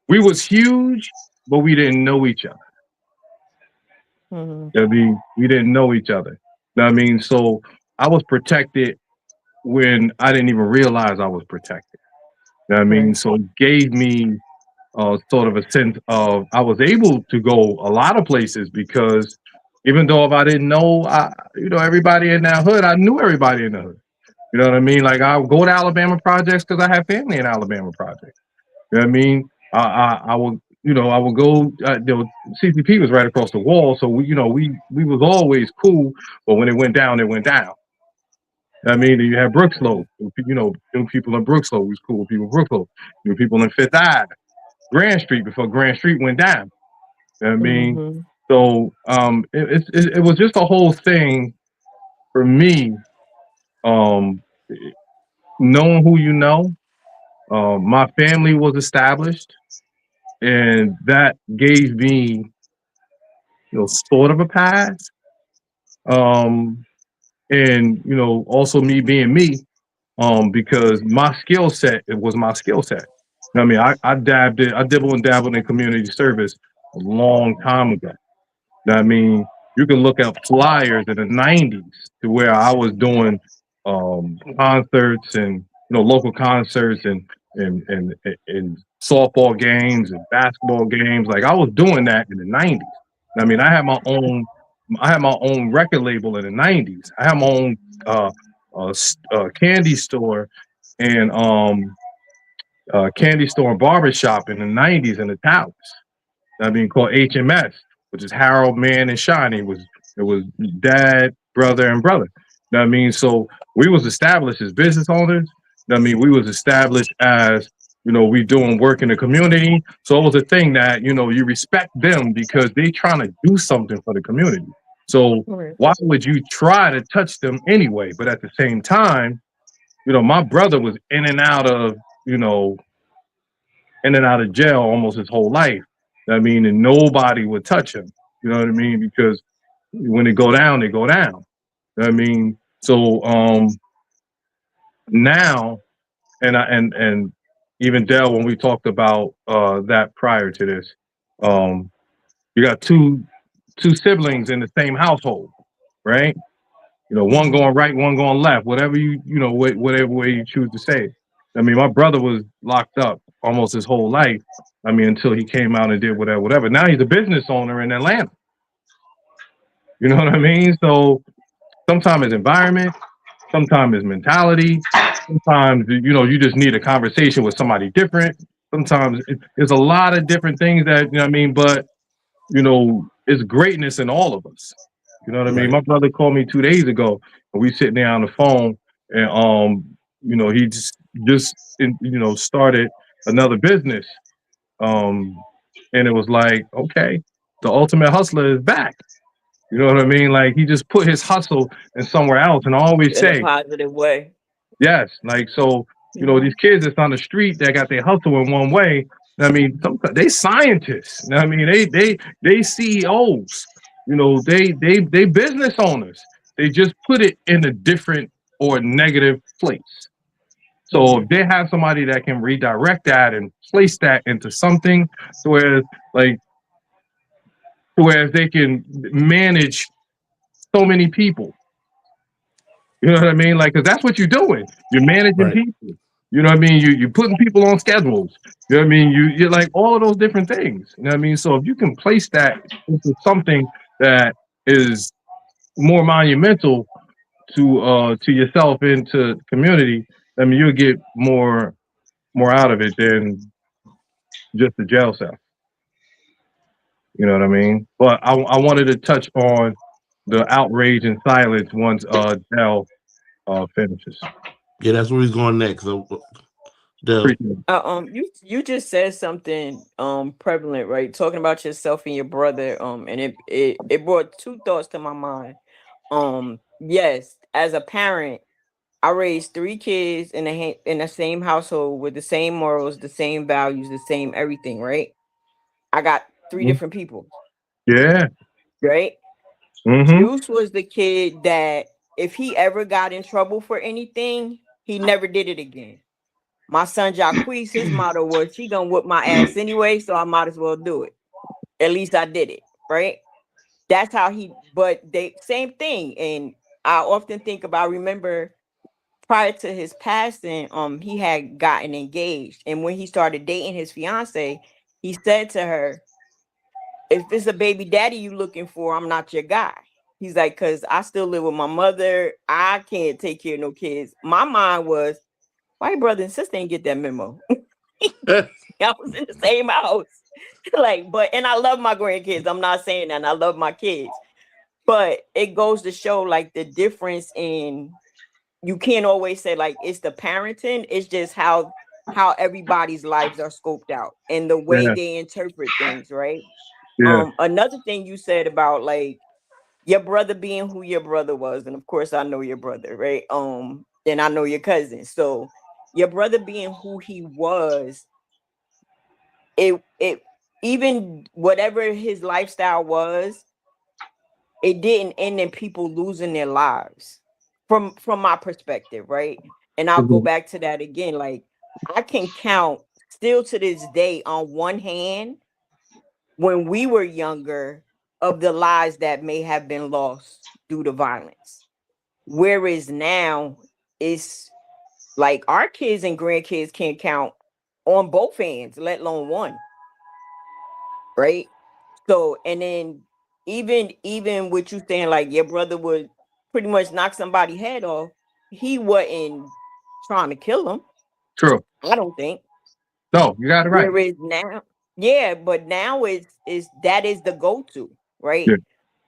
we was huge, but we didn't know each other. Hmm. I mean, we didn't know each other. Know what I mean, so I was protected when I didn't even realize I was protected. Know what I mean, Right. so it gave me sort of a sense of I was able to go a lot of places because even though if I didn't know, everybody in that hood, I knew everybody in the hood. You know what I mean? Like I would go to Alabama projects because I have family in Alabama projects. You know what I mean? I would go. CCP was right across the wall, so we was always cool. But when it went down, it went down. I mean, you had Brookslow. New people in Brookslow was cool with people in Brookslow. New people in Fifth Ave, Grand Street before Grand Street went down. You know what I mean? Hmm. So it was just a whole thing for me. Um, Knowing who you know, my family was established, and that gave me sort of a pass. Um, and also me being me, because my skill set it was my skill set. I mean, I dibble and dabbled in community service a long time ago. I mean, you can look up flyers in the '90s to where I was doing concerts and local concerts and softball games and basketball games. Like I was doing that in the '90s. I mean, I had my own record label in the '90s. I had my own uh, candy store and barbershop in the '90s in the towers. I mean, called HMS, which is Harold, Man, and Shiny. It was dad, brother, and brother. Know what I mean, so we was established as business owners. Know what I mean, we was established as we doing work in the community. So it was a thing that you respect them because they trying to do something for the community. So Right. why would you try to touch them anyway? But at the same time, my brother was you know, in and out of jail almost his whole life. I mean, and nobody would touch him. You know what I mean? Because when they go down, they go down. You know what I mean? So now, and even Dell, when we talked about that prior to this, um, you got two siblings in the same household, right? One Hmm. going right, one going left, whatever whatever way you choose to say it. I mean, my brother was locked up almost his whole life. I mean, until he came out and did whatever. Now he's a business owner in Atlanta. You know what I mean? So sometimes it's environment, sometimes it's mentality, sometimes you just need a conversation with somebody different. Sometimes there's a lot of different things that you know what I mean, but it's greatness in all of us. You know what I mean? Right. My brother called me 2 days ago, and we sitting there on the phone, and he just started. another business. And it was like, okay, the ultimate hustler is back. You know what I mean? Like he just put his hustle in somewhere else. And I always in a say, positive way. yes, like so, these kids that's on the street that got their hustle in one way. I mean, sometimes they scientists. I mean, they CEOs. They business owners. They just put it in a different or negative place. So if they have somebody that can redirect that and place that into something to where like to where they can manage so many people. You know what I mean? Like, cause that's what you're doing. You're managing Right. people. You know what I mean? You're putting people on schedules. You know what I mean? You're like all of those different things. You know what I mean? So if you can place that into something that is more monumental to yourself and to the community, I mean you'll get more out of it than just the jail cell. You know what I mean? But I wanted to touch on the outrage and silence once Dell finishes. Yeah, that's where he's going next. So, Del. Appreciate it. You just said something prevalent, right? Talking about yourself and your brother, and it brought two thoughts to my mind. Yes, as a parent, I raised three kids in the same household with the same morals, the same values, the same everything, right? I got three different people, Yeah. right? Mm-hmm. Juice was the kid that if he ever got in trouble for anything, he never did it again. My son Jacquees, his motto was, "She gonna whip my ass anyway, so I might as well do it. At least I did it." Right? That's how he. But they same thing, and I often think about. Remember, prior to his passing, he had gotten engaged, and when he started dating his fiance, he said to her, "If it's a baby daddy you looking for, I'm not your guy." He's like, "Cause I still live with my mother. I can't take care of no kids." My mind was, "Why your brother and sister didn't get that memo?" I was in the same house. And I love my grandkids. I'm not saying that. And I love my kids. But it goes to show like the difference in you can't always say like it's the parenting, it's just how everybody's lives are scoped out and the way Yeah. they interpret things, right? Yeah. Another thing you said about like your brother being who your brother was, and of course I know your brother, right? And I know your cousin. So your brother being who he was, it even whatever his lifestyle was, it didn't end in people losing their lives from my perspective, right? And I'll go Mhm. back to that again. Like I can count still to this day on one hand when we were younger of the lives that may have been lost due to violence. Whereas now it's like our kids and grandkids can't count on both hands, let alone one, right? So, and then even with you saying like your brother would pretty much knock somebody's head off, he wasn't trying to kill him. True. I don't think. No, you got it right. Whereas now, yeah, but now is that is the go-to, right? Yeah.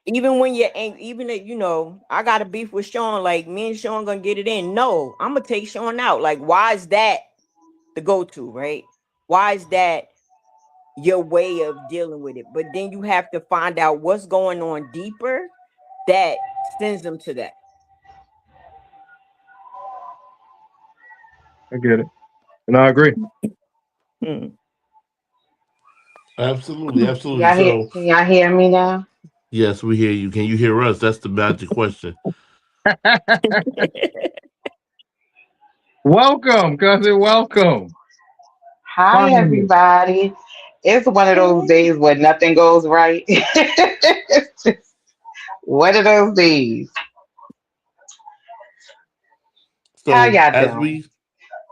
Even when you're angry, even if I got a beef with Sean, like me and Sean gonna get it in. No, I'm gonna take Sean out. Like, why is that the go-to, right? Why is that your way of dealing with it? But then you have to find out what's going on deeper that sends them to that. I get it. And I agree. Hmm. Absolutely, absolutely. Y'all hear? So, Can y'all hear me now? yes, we hear you. Can you hear us? That's the magic question. Welcome, cousin. Welcome. Hi, Finally. everybody. It's one of those days where nothing goes right. It's just one of those days. How So, y'all as doing?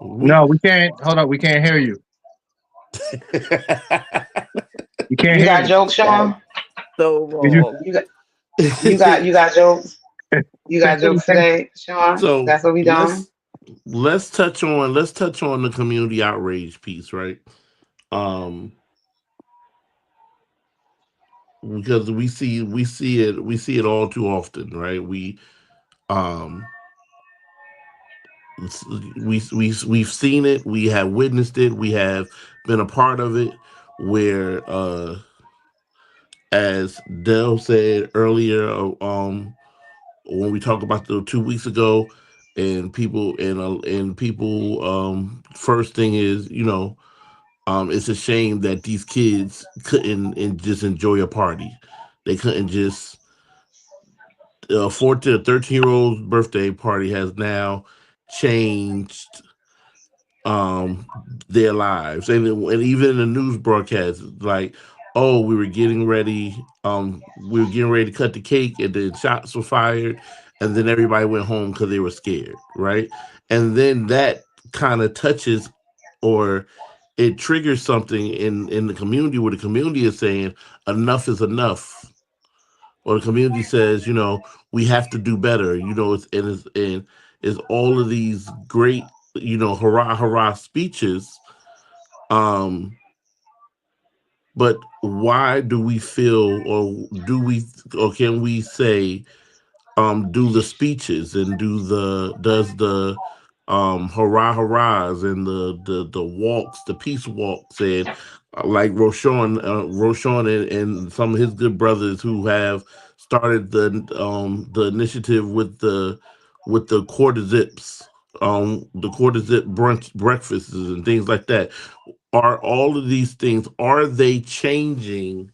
No, we we can't. Hold up. We can't hear you. We can't You hear got you. jokes, That's Sean? so Did you? wrong. You got you got jokes? You Say got what you jokes think. today, Sean? so That's what we doing? let's touch on the community outrage piece, right? Um, because we see it all too often, right? Um we've seen it. We have witnessed it. We have been a part of it. Where, as Dell said earlier, when we talked about the 2 weeks ago, and people, first thing is, it's a shame that these kids couldn't and just enjoy a party. They couldn't just 14 or 13-year old's birthday party has now changed um their lives, and even in the news broadcast, like, oh, we were getting ready to cut the cake, and then shots were fired, and then everybody went home because they were scared, right? And then that kind of touches, or it triggers something in the community, where the community is saying enough is enough, or the community says, we have to do better. It's all of these great, hurrah hurrah speeches. Um, but why do we feel, or can we say, do the speeches, and does the hurrah hurrahs, and the walks, the peace walks, and like Roshan and some of his good brothers who have started the initiative with the quarter zips, the quarter zip brunch breakfasts and things like that. Are all of these things, are they changing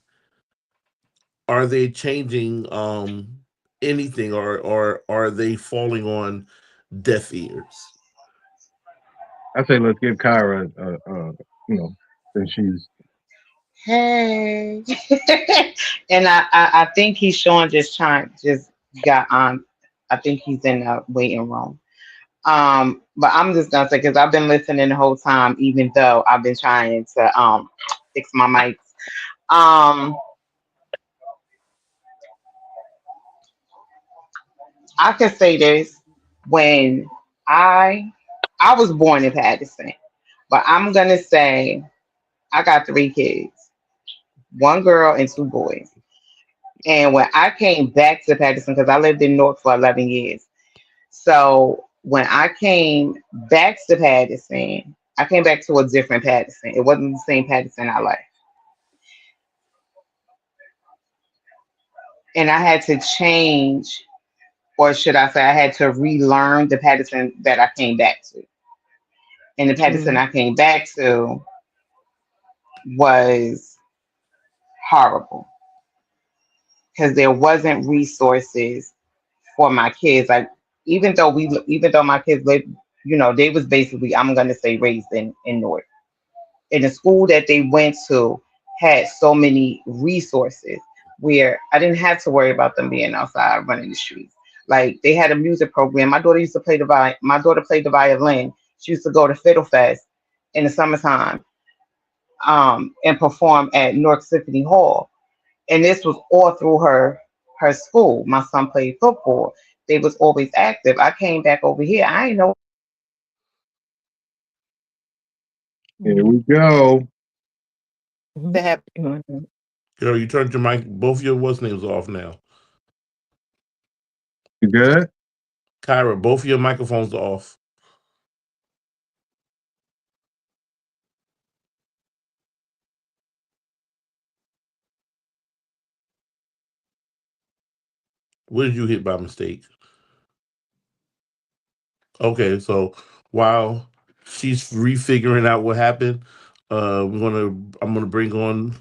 anything, or are they falling on deaf ears? I say let's give Kyra, since she's Hey. And I think he's Sean just got on. I think he's in the waiting room. But I'm just gonna say, because I've been listening the whole time, even though I've been trying to fix my mics. Um, I can say this: when I I was born in Patterson, but I'm gonna say I got 3 kids, one girl and 2 boys. And when I came back to Patterson, because I lived in North for 11 years, so when I came back to Patterson, I came back to a different Patterson. It wasn't the same Patterson I left. And I had to change, or should I say, I had to relearn the Patterson that I came back to. And the Patterson Mm. I came back to was horrible because there wasn't resources for my kids. Like, even though my kids lived, they was basically, I'm gonna say, raised in North. And the school that they went to had so many resources where I didn't have to worry about them being outside running the streets. Like, they had a music program. My daughter used to play the violin. My daughter played the violin. She used to go to Fiddle Fest in the summertime, and perform at North Symphony Hall. And this was all through her school. My son played football. They was always active. I came back over here. I ain't know here Mhm. we go. what happened. Mhm. Girl, you turned your mic, both your what's names off now. You good? Kyra, both of your microphones are off. What did you hit by mistake? Okay, so while she's refiguring out what happened, I'm gonna bring on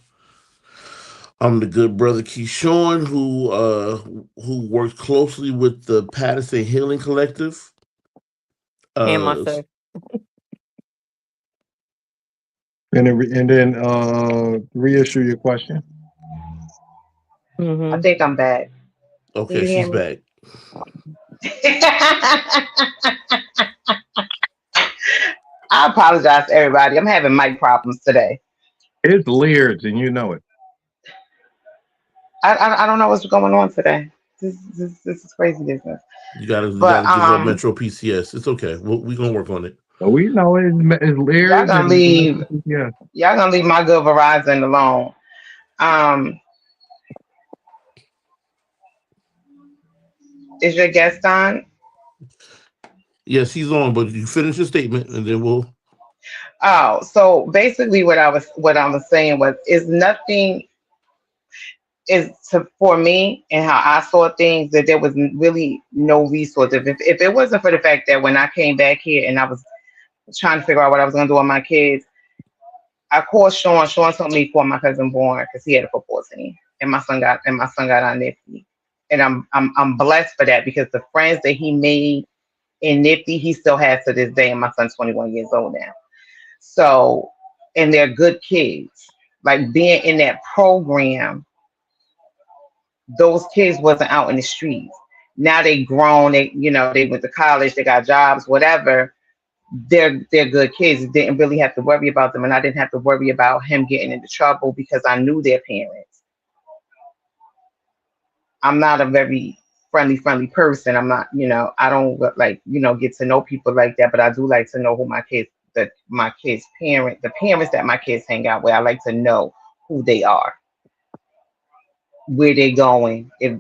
the good brother Keyshawn, who works closely with the Patterson Healing Collective. And Uh, myself. And then reissue your question. I Hmm. think I'm back. Can okay, you hear she's me? back. I apologize to everybody. I'm having mic problems today. It's Lear's, and you know it. I don't know what's going on today. This is crazy business. You But gotta give up Metro PCS. It's okay. We're gonna work on it. But we know it's y'all Lear's gonna and leave yeah. y'all gonna leave my good Verizon alone. Um, is your guest on? Yes, he's on, but you finish your statement and then we'll. Oh, so basically what I was saying was is nothing is to for me and how I saw things that there was really no resource. If it wasn't for the fact that when I came back here and I was trying to figure out what I was gonna do with my kids, I called Sean. Sean told me before my cousin born because he had a football team, and my son got on Nifty, and I'm blessed for that because the friends that he made in Nifty he still has to this day, and my son's 21 years old now. So, and they're good kids. Like being in that program, those kids wasn't out in the streets. Now they grown, they went to college, they got jobs, whatever. They're good kids. Didn't really have to worry about them, and I didn't have to worry about him getting into trouble because I knew their parents. I'm not a very friendly person. I'm not, I don't like, get to know people like that, but I do like to know who my kids' the parents that my kids hang out with. I like to know who they are, where they going, if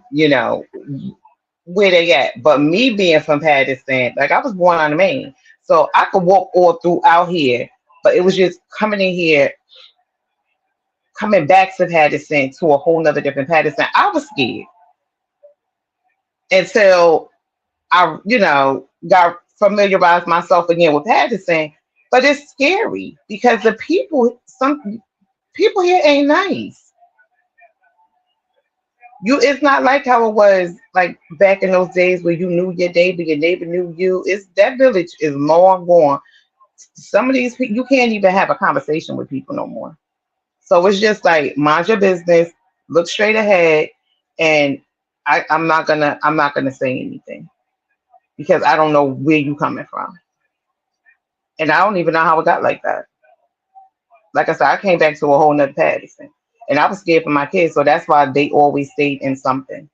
where they at. But me being from Patterson, like I was born on the Main, so I could walk all through out here, but it was just coming in here, coming back to Patterson to a whole nother different Patterson. I was scared until I, got familiarized myself again with Patterson. But it's scary because some people here ain't nice. It's not like how it was like back in those days where you knew your neighbor knew you. It's that village is long gone. Some of these people you can't even have a conversation with people no more. So it's just like mind your business, look straight ahead, and I'm not gonna say anything because I don't know where you coming from, and I don't even know how it got like that. Like I said, I came back to a whole nother Patterson, and I was scared for my kids, so that's why they always stayed in something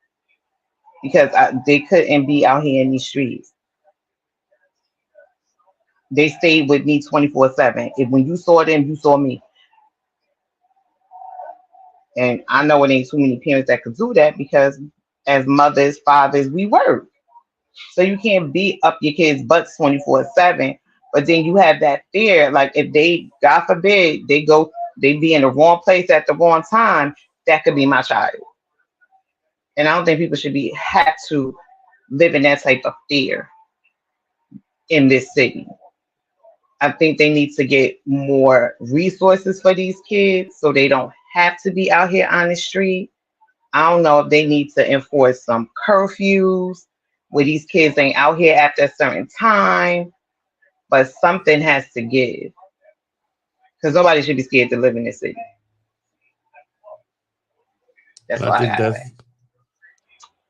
because they couldn't be out here in these streets. They stayed with me 24/7. If when you saw them, you saw me, and I know it ain't too many parents that could do that because as mothers, fathers, we work. So you can't beat up your kids' butts 24/7. But then you have that fear, like if they, God forbid, they be in the wrong place at the wrong time, that could be my child. And I don't think people should be have to live in that type of fear in this city. I think they need to get more resources for these kids so they don't have to be out here on the street. I don't know if they need to enforce some curfews where these kids ain't out here after a certain time, but something has to give because nobody should be scared to live in this city. And That's I all I think gotta that's say.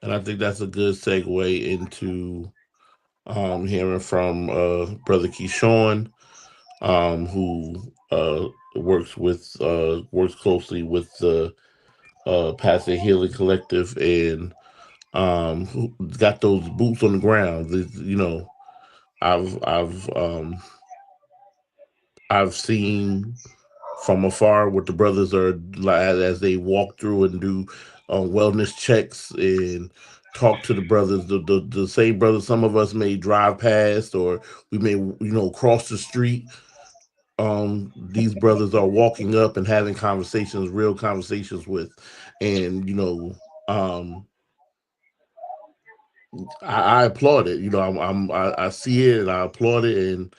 and I think that's a good segue into hearing from brother Keyshawn, who works closely with the Passive Healing Collective and who got those boots on the ground. I've seen from afar what the brothers are like as they walk through and do wellness checks and talk to the brothers. The same brothers some of us may drive past or we may cross the street. These brothers are walking up and having conversations, real conversations with, and um, I applaud it. I see it and I applaud it, and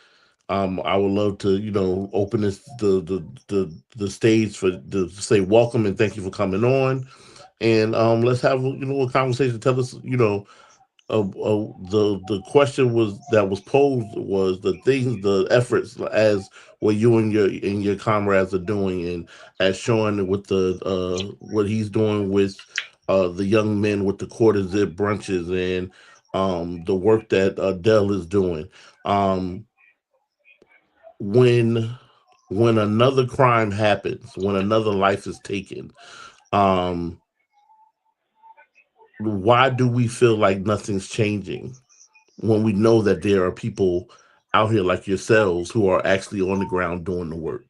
I would love to, open the stage for to say welcome and thank you for coming on, and let's have a conversation. Tell us, the question was posed was the efforts as what you and your comrades are doing, and as Sean with the what he's doing with the young men with the quarter zip brunches and the work that Dell is doing. Um, when another crime happens, when another life is taken, um, why do we feel like nothing's changing when we know that there are people out here like yourselves who are actually on the ground doing the work?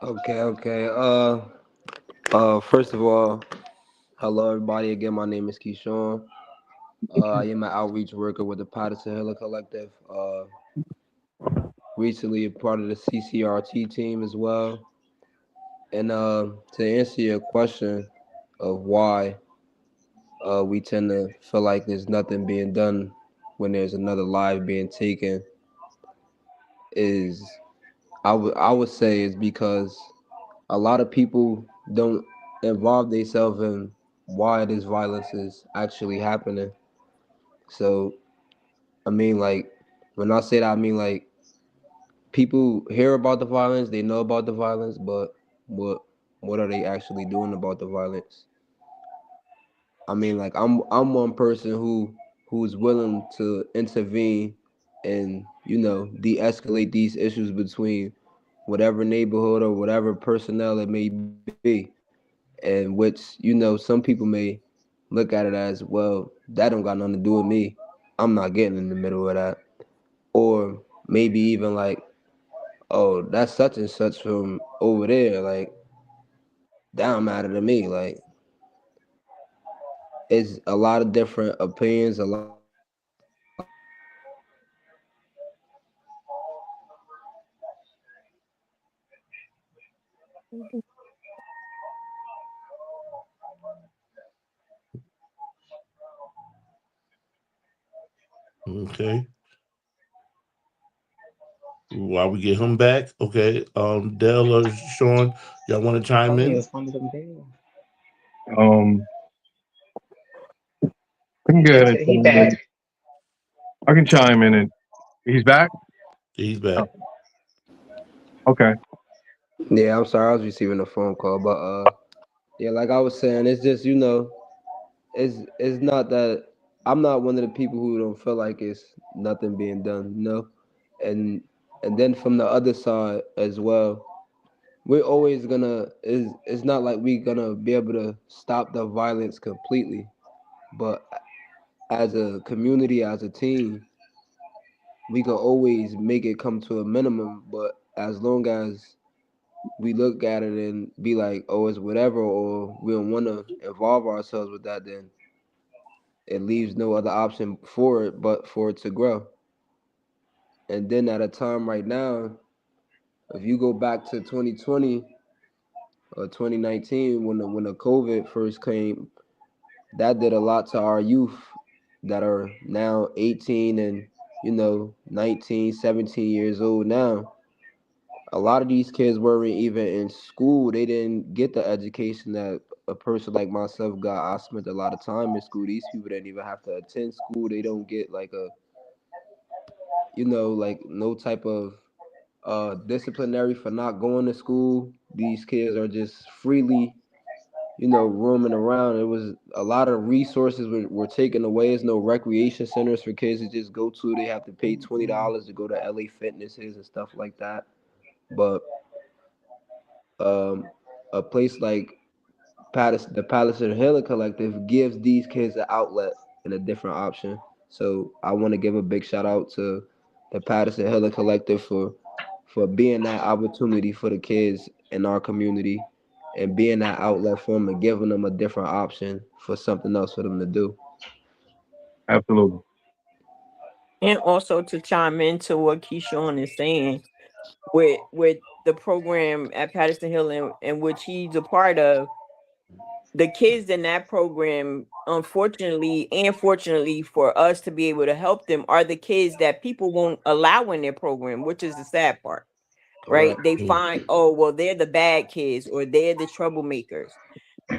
Okay. First of all, hello everybody. Again, my name is Keyshawn. I am an outreach worker with the Patterson Hill Collective. Recently a part of the CCRT team as well. And to answer your question of why we tend to feel like there's nothing being done when there's another life being taken, is I would say is because a lot of people don't involve themselves in why this violence is actually happening. So I mean, like, when I say that, I mean, like, people hear about the violence, they know about the violence, but what what are they actually doing about the violence? I mean, like, I'm one person who's willing to intervene and de-escalate these issues between whatever neighborhood or whatever personnel it may be, and which some people may look at it as, well, that don't got nothing to do with me. I'm not getting in the middle of that. Or maybe even like, oh, that's such and such from over there. Like, that don't matter to me. Like, it's a lot of different opinions, a lot of different perspectives that we have to take into consideration when Okay. While we get him back, okay. Dell or Sean, y'all want to I chime thought he in? was one of them days. Um, I can go ahead and He chime back. in. I can chime in, and he's back. He's Oh, back. okay. Yeah, I'm sorry, I was receiving a phone call, but yeah, like I was saying, it's just it's not that I'm not one of the people who don't feel like it's nothing being done, and and then from the other side as well, we're always gonna is it's not like we're gonna be able to stop the violence completely, but as a community, as a team, we can always make it come to a minimum. But as long as we look at it and be like, oh, it's whatever, or we don't want to involve ourselves with that, then it leaves no other option for it but for it to grow. And then at a time right now, if you go back to 2020 or 2019 when the COVID first came, that did a lot to our youth that are now 18 and 19, 17 years old now. A lot of these kids weren't even in school. They didn't get the education that a person like myself got. I spent a lot of time in school. These people didn't even have to attend school. They don't get like like no type of disciplinary for not going to school. These kids are just freely, roaming around. It was a lot of resources were taken away. There's no recreation centers for kids to just go to. They have to pay $20 to go to LA Fitnesses and stuff like that. But um, a place like the Patterson Hill Collective gives these kids an outlet and a different option. So I want to give a big shout out to the Patterson Hill Collective for being that opportunity for the kids in our community and being that outlet for them and giving them a different option for something else for them to do. Absolutely. And also to chime into what Keyshawn is saying with the program at Patterson Hill and which he's a part of, the kids in that program, unfortunately and fortunately for us to be able to help them, are the kids that people won't allow in their program, which is the sad part, right? Right. They Mm. find, oh, well, they're the bad kids or they're the troublemakers.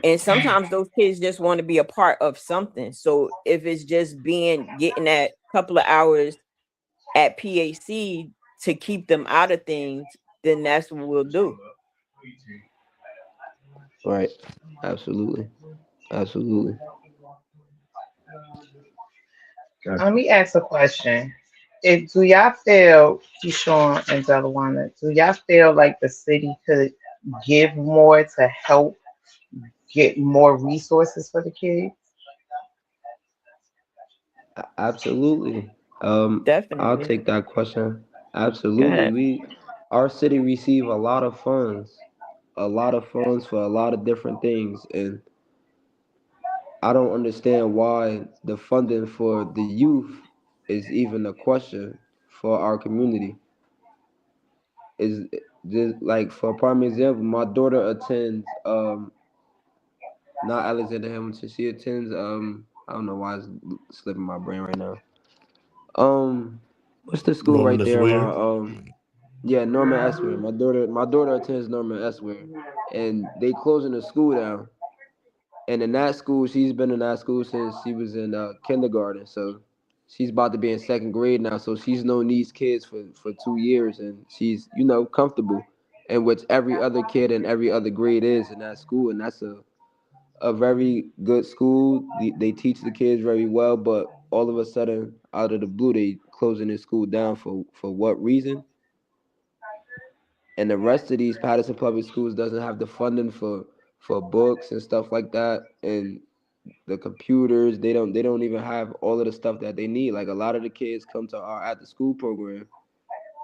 And sometimes those kids just want to be a part of something. So if it's just getting that couple of hours at PAC to keep them out of things, then that's what we'll do. Right. Absolutely. Absolutely. Gotcha. Let me ask a question. Do y'all feel, Keyshawn and Delawana, do y'all feel like the city could give more to help get more resources for the kids? Absolutely. I'll Definitely. take that question. Go Absolutely. ahead. Our city receive a lot of funds for a lot of different things, and I don't understand why the funding for the youth is even a question for our community. Is just like for prime example, my daughter attends not Alexander Hamilton. She attends I don't know why it's slipping my brain right now. What's the school Norman right is there where? around yeah, Norman Esware. My daughter attends Norman Esware, and they closing the school down. And in that school, she's been in that school since she was in kindergarten. So she's about to be in second grade now. So she's known these kids for 2 years, and she's comfortable. And which every other kid in every other grade is in that school, and that's a very good school. They teach the kids very well, but all of a sudden, out of the blue, they closing the school down for what reason? And the rest of these Patterson public schools doesn't have the funding for books and stuff like that, and the computers. They don't even have all of the stuff that they need. Like a lot of the kids come to our after school program,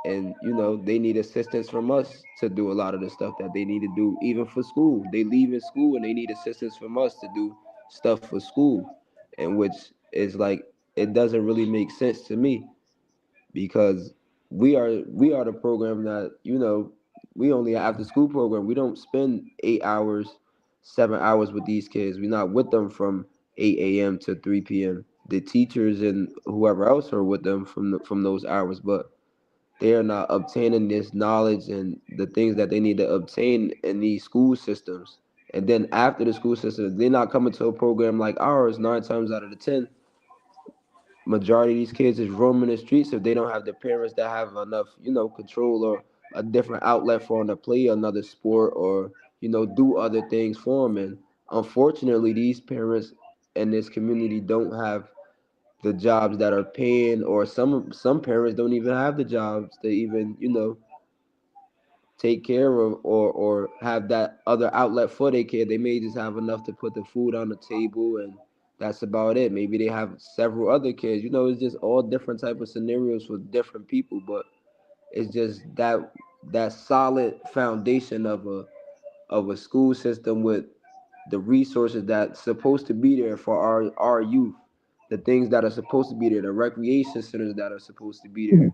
and they need assistance from us to do a lot of the stuff that they need to do even for school. They leave in school and they need assistance from us to do stuff for school, and which is like it doesn't really make sense to me because we are the program that we only an after school program. We don't spend 8 hours, 7 hours with these kids. We're not with them from 8 a.m. to 3 p.m. The teachers and whoever else are with them from those hours, but they are not obtaining this knowledge and the things that they need to obtain in these school systems. And then after the school system, they're not coming to a program like ours. 9 times out of the 10, majority of these kids is roaming the streets if they don't have the parents that have enough, control or a different outlet for them to play another sport or, do other things for them. And unfortunately, these parents in this community don't have the jobs that are paying, or some parents don't even have the jobs to even, take care of or have that other outlet for their kid. They may just have enough to put the food on the table and that's about it. Maybe they have several other kids. It's just all different type of scenarios for different people, but it's just that solid foundation of a school system with the resources that's supposed to be there for our youth, the things that are supposed to be there, the recreation centers that are supposed to be there,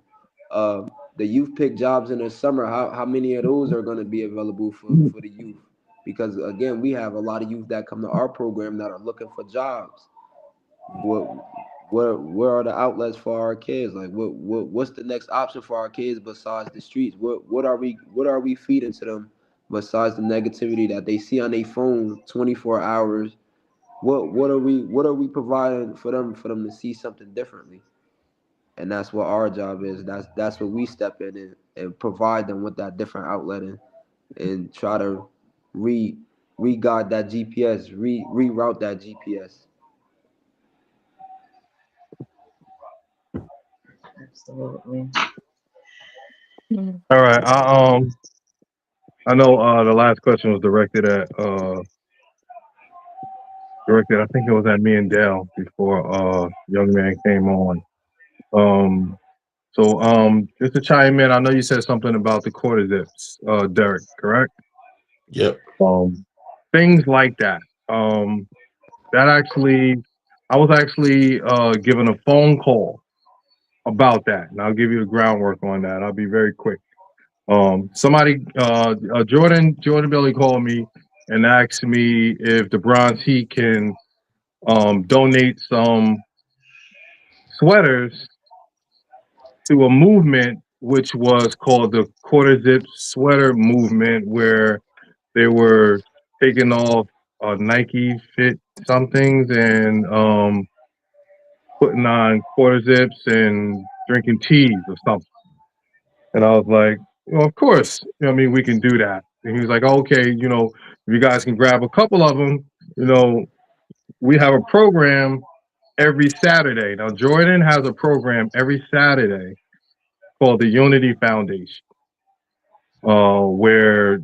the youth pick jobs in the summer. How many of those are going to be available for the youth? Because again, we have a lot of youth that come to our program that are looking for jobs. What where are the outlets for our kids? Like what's the next option for our kids besides the streets? What are we feeding to them besides the negativity that they see on their phone 24 hours? What are we providing for them to see something differently? And that's what our job is. That's what we step in and provide them with that different outlet and try to re re-guide that GPS, reroute that GPS. Absolutely. All right. I know the last question was directed. I think it was at me and Dale before young man came on. Um, just to chime in, I know you said something about the quarter zips, Derek, correct? Yep. Um, things like that. Um, that actually, I was actually given a phone call about that, and I'll give you the groundwork on that. I'll be very quick. Somebody, Jordan Billy called me and asked me if the Bronze Heat can donate some sweaters to a movement which was called the quarter zip sweater movement, where they were taking off Nike fit somethings and putting on quarter zips and drinking teas or something. And I was like, well, of course, we can do that. And he was like, okay, if you guys can grab a couple of them, we have a program every Saturday. Now, Jordan has a program every Saturday called the Unity Foundation, where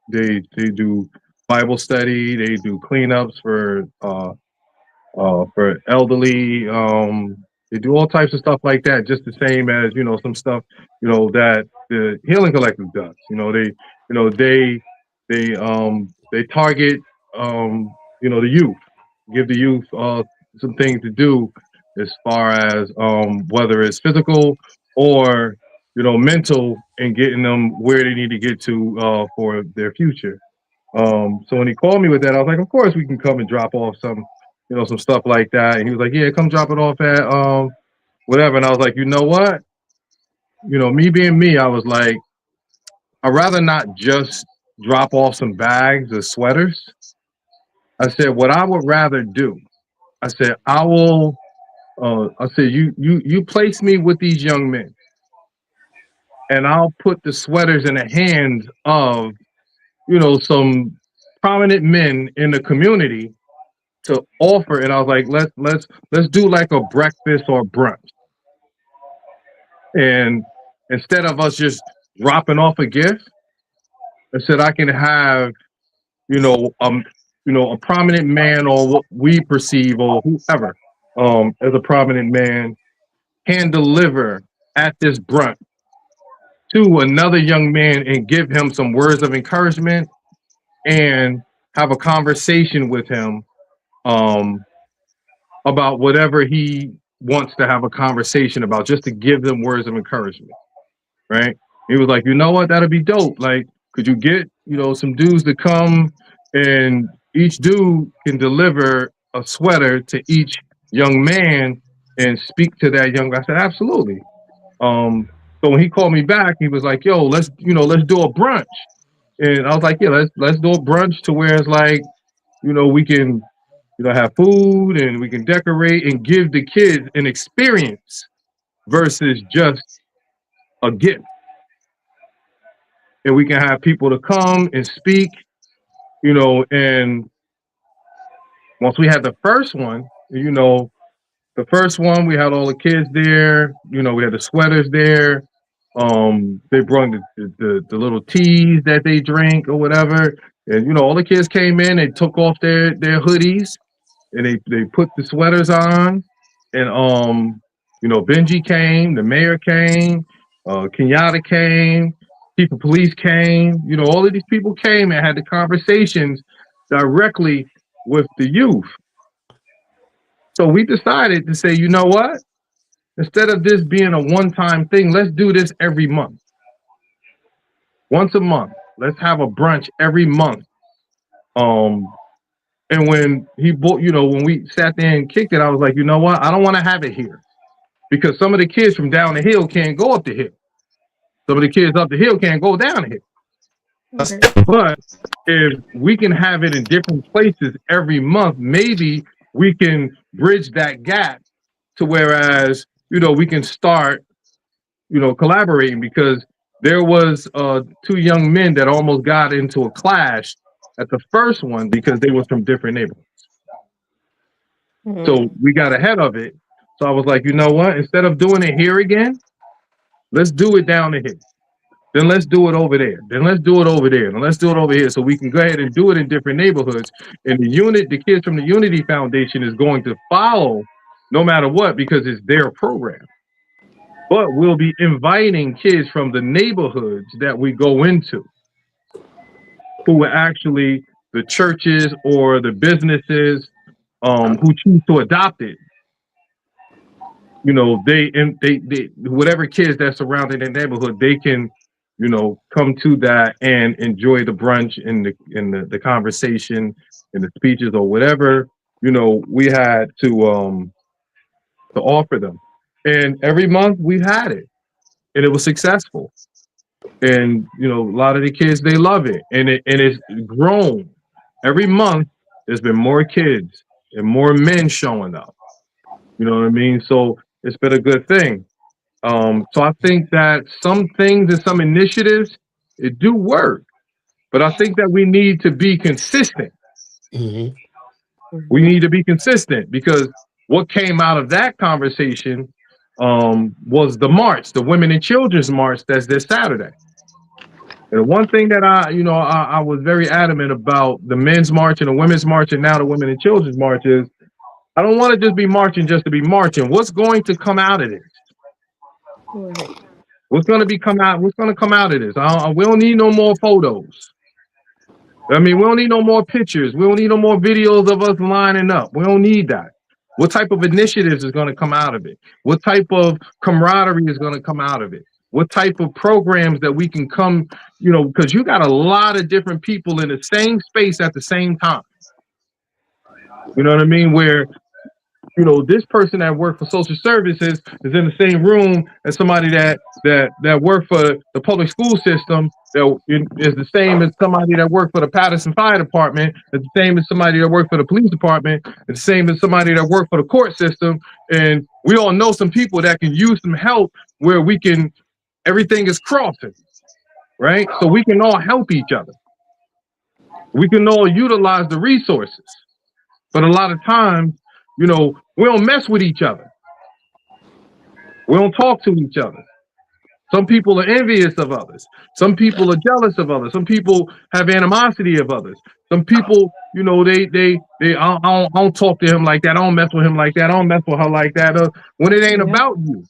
they do Bible study, they do cleanups for elderly. They do all types of stuff like that, just the same as some stuff that the Healing Collective does. They target the youth. give the youth some things to do as far as whether it's physical or mental, and getting them where they need to get to for their future. So when he called me with that, I was like, of course we can come and drop off some stuff like that. And he was like, yeah, come drop it off at whatever. And I was like, you know what? Me being me, I was like, I'd rather not just drop off some bags of sweaters. I said, what I would rather do, I said, I said, you place me with these young men, and I'll put the sweaters in the hands of, some prominent men in the community to offer. And I was like, let's do like a breakfast or brunch. And instead of us just dropping off a gift, I said I can have, a prominent man, or what we perceive, or whoever, as a prominent man, can deliver at this brunch to another young man and give him some words of encouragement and have a conversation with him about whatever he wants to have a conversation about, just to give them words of encouragement, right? He was like, you know what, that'd be dope. Like, could you get, some dudes to come, and each dude can deliver a sweater to each young man and speak to that young guy? I said, absolutely. So when he called me back, he was like, yo, let's do a brunch. And I was like, yeah, let's do a brunch to where it's like, we can, have food, and we can decorate and give the kids an experience versus just a gift. And we can have people to come and speak, and once we had the first one, we had all the kids there, we had the sweaters there. They brought the little teas that they drink or whatever. And all the kids came in, they took off their hoodies, and they put the sweaters on. And Benji came, the mayor came, Kenyatta came, chief of police came, all of these people came and had the conversations directly with the youth. So we decided to say, you know what? Instead of this being a one-time thing, let's do this every month. Once a month. Let's have a brunch every month. And when when we sat there and kicked it, I was like, you know what? I don't want to have it here, because some of the kids from down the hill can't go up the hill. Some of the kids up the hill can't go down the hill. Okay. But if we can have it in different places every month, maybe we can bridge that gap to whereas, we can start, collaborating, because there was 2 young men that almost got into a clash at the first one because they were from different neighborhoods. Mm-hmm. So we got ahead of it. So I was like, you know what? Instead of doing it here again, let's do it down the hill. Then let's do it over there. Then let's do it over there. And let's do it over here. So we can go ahead and do it in different neighborhoods. And the kids from the Unity Foundation is going to follow no matter what, because it's their program. But we'll be inviting kids from the neighborhoods that we go into, who are actually the churches or the businesses who choose to adopt it. They whatever kids that surrounding their neighborhood, they can, come to that and enjoy the brunch and the conversation and the speeches or whatever, we had to offer them. And every month we had it, and it was successful. And a lot of the kids, they love it, and it's grown. Every month there's been more kids and more men showing up. You know what I mean? So it's been a good thing. So I think that some things and some initiatives, it do work, but I think that we need to be consistent. Mm-hmm. We need to be consistent, because what came out of that conversation was the march, the Women and Children's March that's this Saturday. And one thing that I was very adamant about the men's march and the women's march, and now the Women and Children's March, is I don't want to just be marching just to be marching. What's going to come out of this? What's going to come out of this? We don't need no more photos. I mean, we don't need no more pictures. We don't need no more videos of us lining up. We don't need that. What type of initiatives is going to come out of it? What type of camaraderie is going to come out of it? What type of programs that we can come, you know, because you got a lot of different people in the same space at the same time. You know what I mean? Where, you know, this person that worked for social services is in the same room as somebody that worked for the public school system that is the same as somebody that worked for the Patterson Fire Department, it's the same as somebody that worked for the police department, it's the same as somebody that worked for the court system. And we all know some people that can use some help where we can, everything is crossing, right? So we can all help each other. We can all utilize the resources. But a lot of times, you know, we don't mess with each other. We don't talk to each other. Some people are envious of others. Some people are jealous of others. Some people have animosity of others. Some people, you know, I don't talk to him like that. I don't mess with him like that. I don't mess with her like that. When it ain't about you.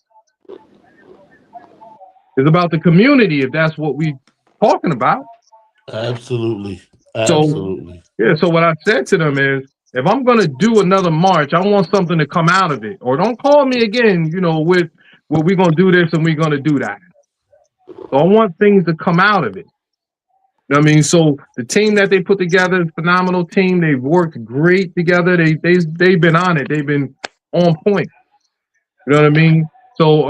It's about the community, if that's what we talking about. Absolutely. So, yeah, so what I said to them is, if I'm going to do another march, I want something to come out of it. Or don't call me again, you know, with, well, we're going to do this and we're going to do that. So I want things to come out of it. You know what I mean? So the team that they put together, phenomenal team. They've worked great together. They've been on it. They've been on point. You know what I mean? So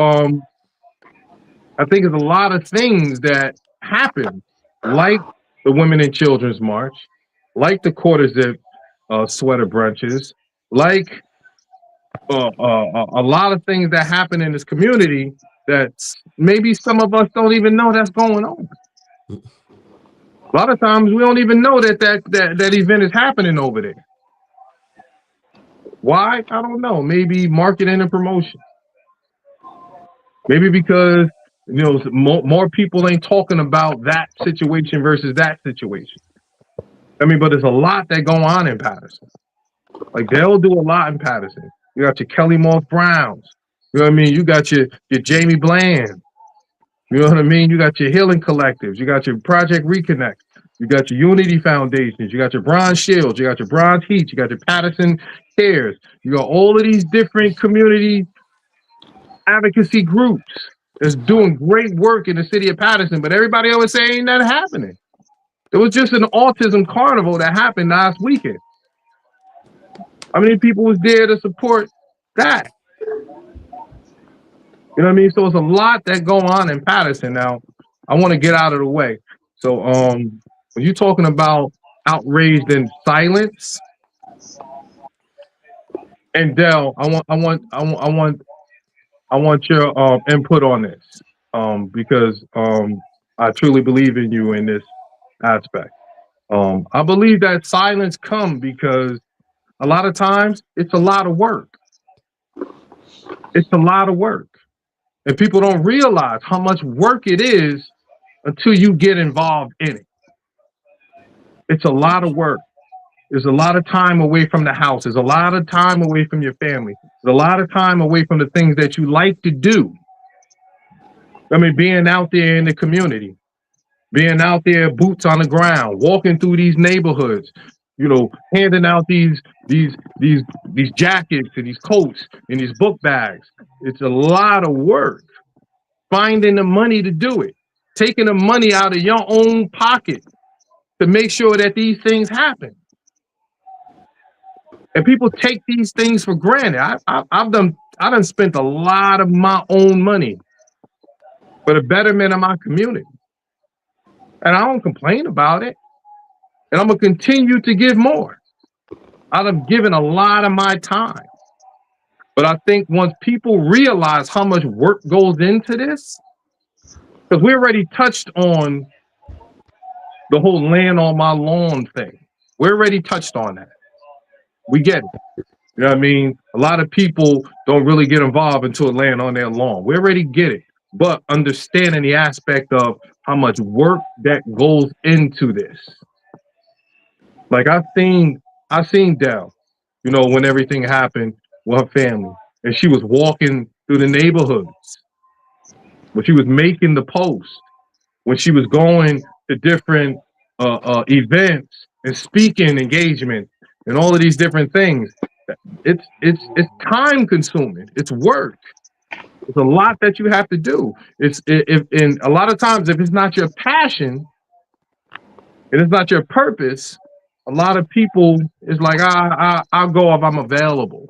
I think there's a lot of things that happen, like the Women and Children's March, like the quarter zip sweater brunches, like a lot of things that happen in this community that maybe some of us don't even know that's going on. A lot of times we don't even know that event is happening over there. Why? I don't know. Maybe marketing and promotion. Maybe because, you know, more people ain't talking about that situation versus that situation. I mean, but there's a lot that go on in Patterson. Like, they'll do a lot in Patterson. You got your Kelly Moss Browns. You know what I mean? You got your Jamie Bland. You know what I mean? You got your healing collectives. You got your Project Reconnect. You got your Unity Foundations. You got your Bronze Shields. You got your Bronze Heat. You got your Patterson Cares. You got all of these different community advocacy groups that's doing great work in the city of Patterson. But everybody always say ain't that happening. There was just an autism carnival that happened last weekend. How many people was there to support that? You know what I mean? So there's a lot that go on in Patterson. Now, I want to get out of the way. So when you're talking about outraged and silence, and Dell, I want your input on this, because I truly believe in you in this aspect. I believe that silence comes because a lot of times it's a lot of work. It's a lot of work. And people don't realize how much work it is until you get involved in it. It's a lot of work. There's a lot of time away from the house. There's a lot of time away from your family. There's a lot of time away from the things that you like to do. I mean, being out there in the community, being out there, boots on the ground, walking through these neighborhoods, you know, handing out these jackets and these coats and these book bags. It's a lot of work. Finding the money to do it, taking the money out of your own pocket to make sure that these things happen. And people take these things for granted. I done spent a lot of my own money for the betterment of my community. And I don't complain about it. And I'm gonna continue to give more. I've given a lot of my time. But I think once people realize how much work goes into this, because we already touched on the whole land on my lawn thing. We already touched on that. We get it. You know what I mean? A lot of people don't really get involved until it land on their lawn. We already get it. But understanding the aspect of how much work that goes into this. Like I've seen Dell, you know, when everything happened with her family. And she was walking through the neighborhoods. When she was making the post. When she was going to different events and speaking engagements and all of these different things. It's time consuming. It's work. It's a lot that you have to do. And a lot of times if it's not your passion and it's not your purpose, a lot of people is like I'll go if I'm available.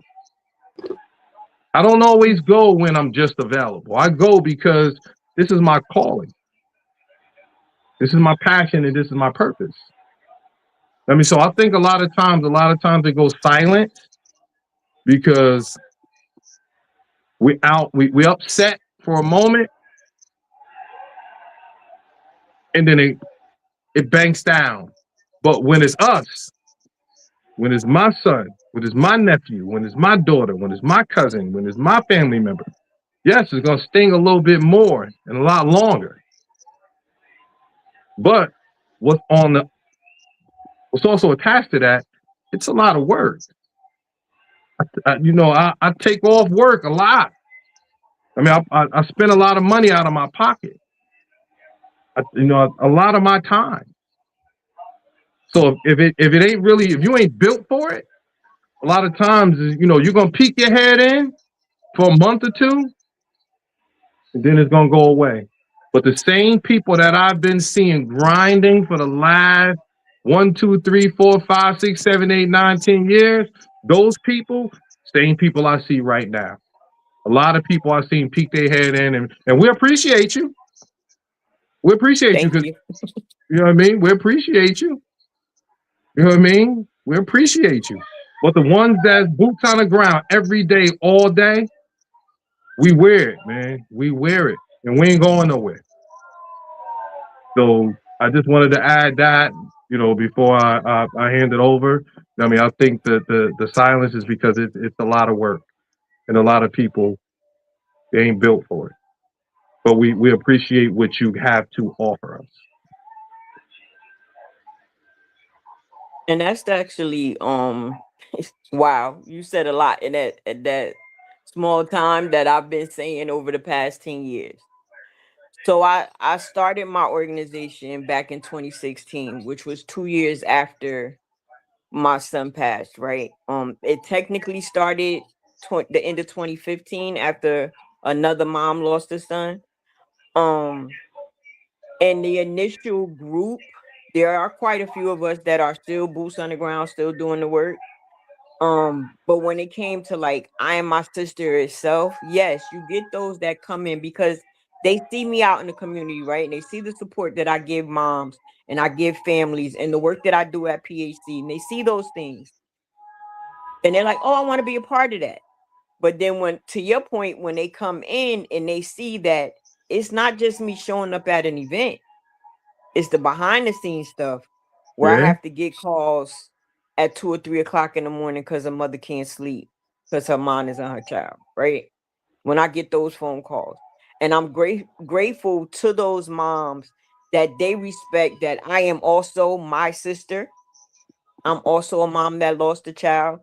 I don't always go when I'm just available. I go because this is my calling. This is my passion and this is my purpose. I mean, so I think a lot of times it goes silent because we upset for a moment and then it banks down. But when it's us, when it's my son, when it's my nephew, when it's my daughter, when it's my cousin, when it's my family member, yes, it's gonna sting a little bit more and a lot longer. But what's also attached to that, it's a lot of work. I take off work a lot. I mean, I spend a lot of money out of my pocket. A lot of my time. So if you ain't built for it, a lot of times, you're gonna peek your head in for a month or two, and then it's gonna go away. But the same people that I've been seeing grinding for the last 1, 2, 3, 4, 5, 6, 7, 8, 9, 10 years, those people, same people I see right now. A lot of people I've seen peek their head in, and we appreciate you. We appreciate you Thank because you. you know what I mean. We appreciate you. You know what I mean. We appreciate you. But the ones that's boots on the ground every day, all day, we wear it, man. We wear it, and we ain't going nowhere. So I just wanted to add that, before I hand it over. I mean, I think that the silence is because it's a lot of work, and a lot of people they ain't built for it. But we appreciate what you have to offer us. And that's actually wow, you said a lot in that small time that I've been saying over the past 10 years. So I started my organization back in 2016, which was 2 years after my son passed, right? It technically started the end of 2015 after another mom lost a son. Um and the initial group, there are quite a few of us that are still boots on the ground, still doing the work. But when it came to like I am my sister itself, yes, you get those that come in because they see me out in the community, right? And they see the support that I give moms and I give families and the work that I do at PHC, and they see those things. And they're like, oh, I want to be a part of that. But then when to your point, when they come in and they see that it's not just me showing up at an event, it's the behind the scenes stuff where I Yeah. have to get calls at 2 or 3 o'clock in the morning because a mother can't sleep because her mind is on her child, right? When I get those phone calls. And I'm grateful to those moms that they respect that I am also my sister. I'm also a mom that lost a child.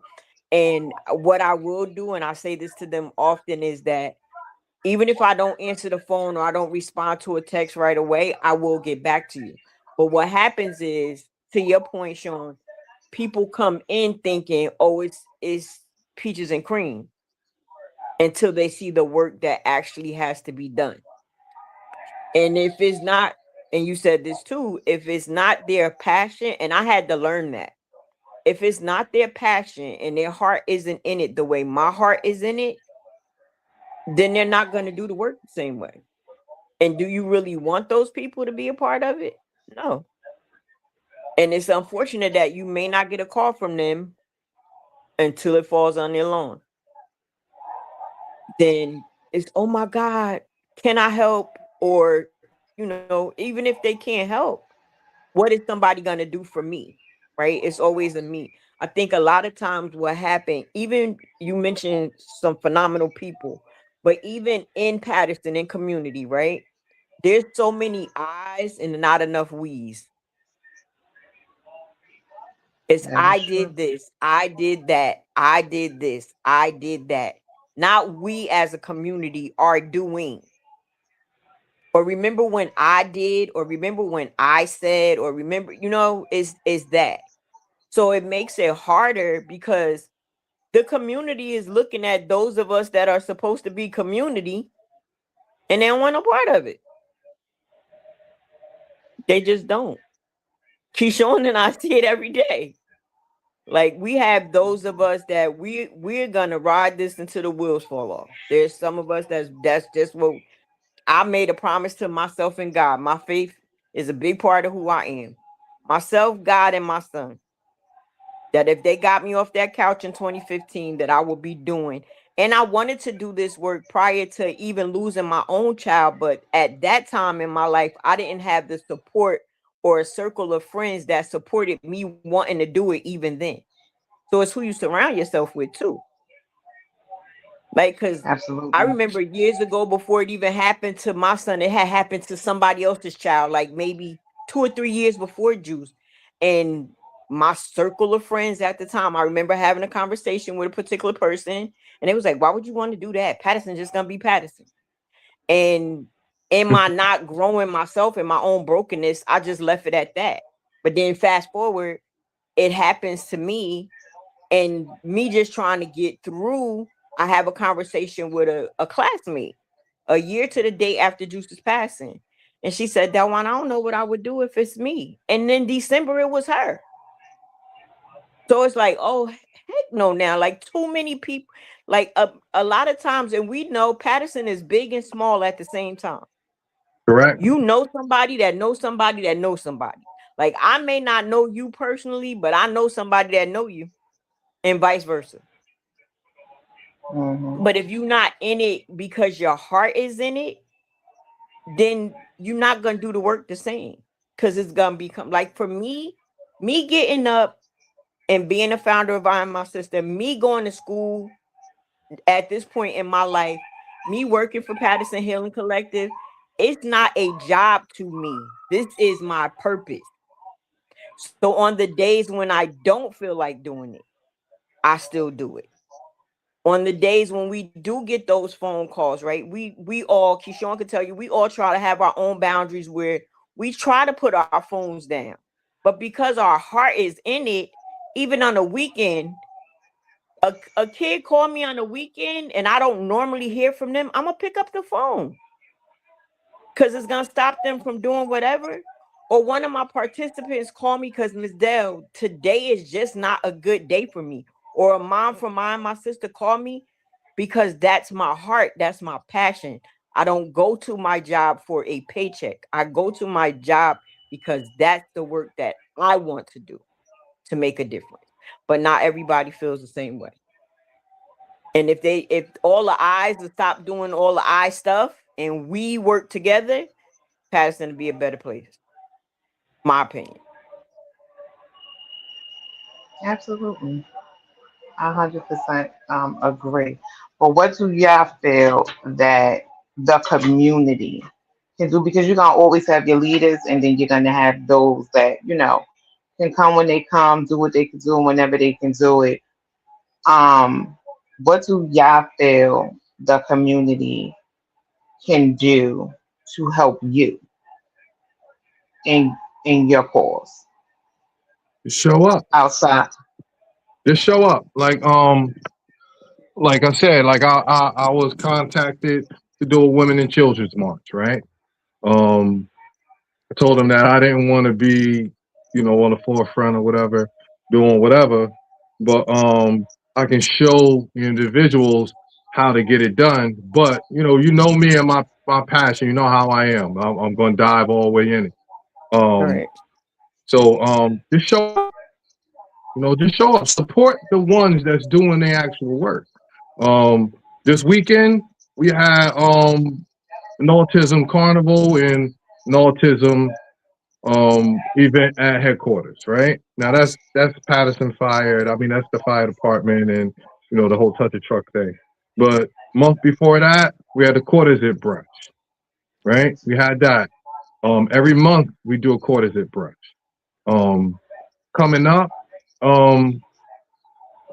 And what I will do, and I say this to them often, is that even if I don't answer the phone or I don't respond to a text right away, I will get back to you. But what happens is, to your point, Sean, people come in thinking, oh, it's peaches and cream until they see the work that actually has to be done. And if it's not, and you said this too, if it's not their passion, and I had to learn that, if it's not their passion and their heart isn't in it the way my heart is in it, then they're not going to do the work the same way. And do you really want those people to be a part of it? No. And it's unfortunate that you may not get a call from them until it falls on their lawn. Then it's, oh my God, can I help? Or, even if they can't help, what is somebody going to do for me? Right? It's always a me. I think a lot of times what happened, even you mentioned some phenomenal people, but even in Patterson, in community, right? There's so many I's and not enough we's. It's That is I true. did this, I did that, I did this, I did that. Not we as a community are doing. or remember when I did, or remember when I said, or remember, is that. So it makes it harder because the community is looking at those of us that are supposed to be community and they don't want no part of it. They just don't. Keyshawn and I see it every day. Like, we have those of us that we're gonna ride this until the wheels fall off. There's some of us that's just what I made a promise to myself and God. My faith is a big part of who I am. Myself, God, and my son. That if they got me off that couch in 2015, that I will be doing. And I wanted to do this work prior to even losing my own child. But at that time in my life, I didn't have the support or a circle of friends that supported me wanting to do it even then. So it's who you surround yourself with too. Like, because I Absolutely. remember years ago, before it even happened to my son, it had happened to somebody else's child, like maybe 2 or 3 years before Juice. And my circle of friends at the time, I remember having a conversation with a particular person, and it was like, why would you want to do that? Patterson just gonna be Patterson. And in my not growing myself in my own brokenness, I just left it at that. But then fast forward, it happens to me, and me just trying to get through. I have a conversation with a classmate a year to the day after Juice's passing. And she said, Delwan, I don't know what I would do if it's me. And then December, it was her. So it's like, oh, heck no, now. Like, too many people, like a lot of times, and we know Patterson is big and small at the same time. Correct. You know somebody that knows somebody that knows somebody. Like, I may not know you personally, but I know somebody that know you, and vice versa. Mm-hmm. But if you're not in it because your heart is in it, then you're not gonna do the work the same. Because it's gonna become like, for me getting up and being a founder of I Am My Sister, me going to school at this point in my life, me working for Patterson Healing Collective, it's not a job to me. This is my purpose. So on the days when I don't feel like doing it, I still do it. On the days when we do get those phone calls, right? We all, Keyshawn can tell you, we all try to have our own boundaries where we try to put our phones down. But because our heart is in it, even on the weekend, a kid called me on the weekend and I don't normally hear from them, I'm gonna pick up the phone because it's gonna stop them from doing whatever. Or one of my participants called me because, Miss Dell, today is just not a good day for me. Or a mom from my sister called me because that's my heart, that's my passion. I don't go to my job for a paycheck. I go to my job because that's the work that I want to do to make a difference. But not everybody feels the same way. And if all the eyes will stop doing all the eye stuff and we work together, Patterson to be a better place. My opinion. Absolutely. 100% agree. But what do y'all feel that the community can do? Because you're gonna always have your leaders, and then you're gonna have those that can come when they come, do what they can do whenever they can do it. Um, what do y'all feel the community can do to help you in your cause Show up. outside? Just show up. Like I said, like I was contacted to do a Women and Children's March, right? I told them that I didn't want to be, on the forefront or whatever, doing whatever, but I can show individuals how to get it done. But me and my passion. You know how I am. I'm going to dive all the way in it. All Um, right. so just show up. Just show up. Support the ones that's doing the actual work. This weekend we had an autism carnival and an autism event at headquarters, right? Now that's Patterson Fire. I mean, that's the fire department and the whole touch a truck thing. But month before that, we had the quarter zip brunch, right? We had that. Every month we do a quarter zip brunch. Coming up,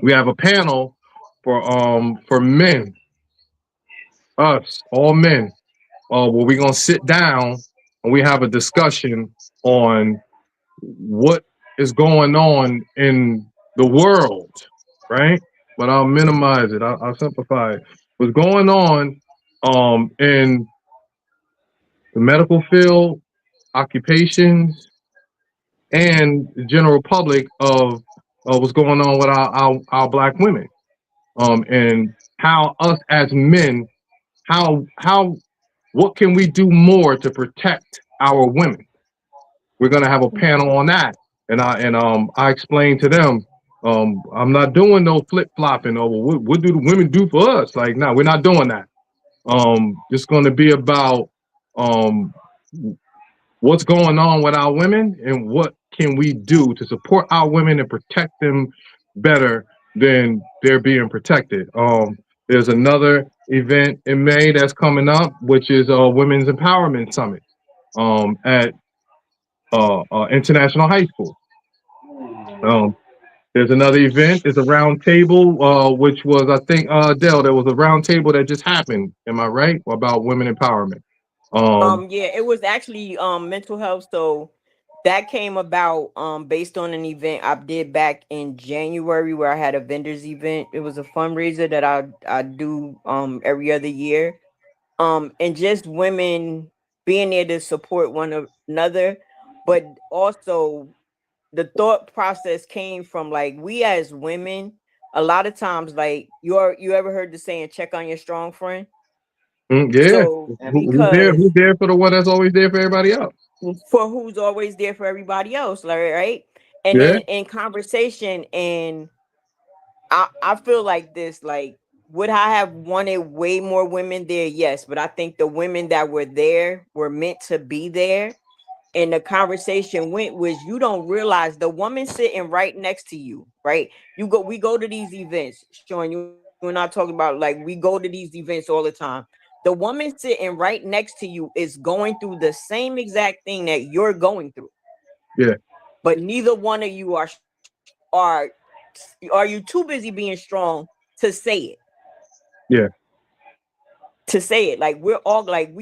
we have a panel for men, us, all men, where we're gonna sit down and we have a discussion on what is going on in the world, right? But I'll minimize it. I'll simplify it. What's going on in the medical field, occupations, and the general public of what's going on with our black women, and how us as men, how what can we do more to protect our women? We're gonna have a panel on that, and I explained to them, I'm not doing no flip flopping over what do the women do for us. Like, no, we're not doing that. It's going to be about um what's going on with our women and what can we do to support our women and protect them better than they're being protected. There's another event in May that's coming up, which is a Women's Empowerment Summit at International High School. There's another event. There's a round table, which was, I think, Dell, there was a round table that just happened. Am I right? About women empowerment. Yeah, it was actually mental health. So that came about based on an event I did back in January where I had a vendors event. It was a fundraiser that I do every other year. And just women being there to support one another, but also the thought process came from like we as women, a lot of times, like you ever heard the saying check on your strong friend? Yeah. So Who's there? because Who's there for the one that's always there for everybody else? for who's always there for everybody else, like, right? And Yeah. then in conversation, and I feel like this, like, would I have wanted way more women there? Yes, but I think the women that were there were meant to be there. And the conversation went was you don't realize the woman sitting right next to you, right? We go to these events, showing you and I talking about like we go to these events all the time. The woman sitting right next to you is going through the same exact thing that you're going through. Yeah. But neither one of you are you too busy being strong to say it. Yeah. To say it. Like we all, like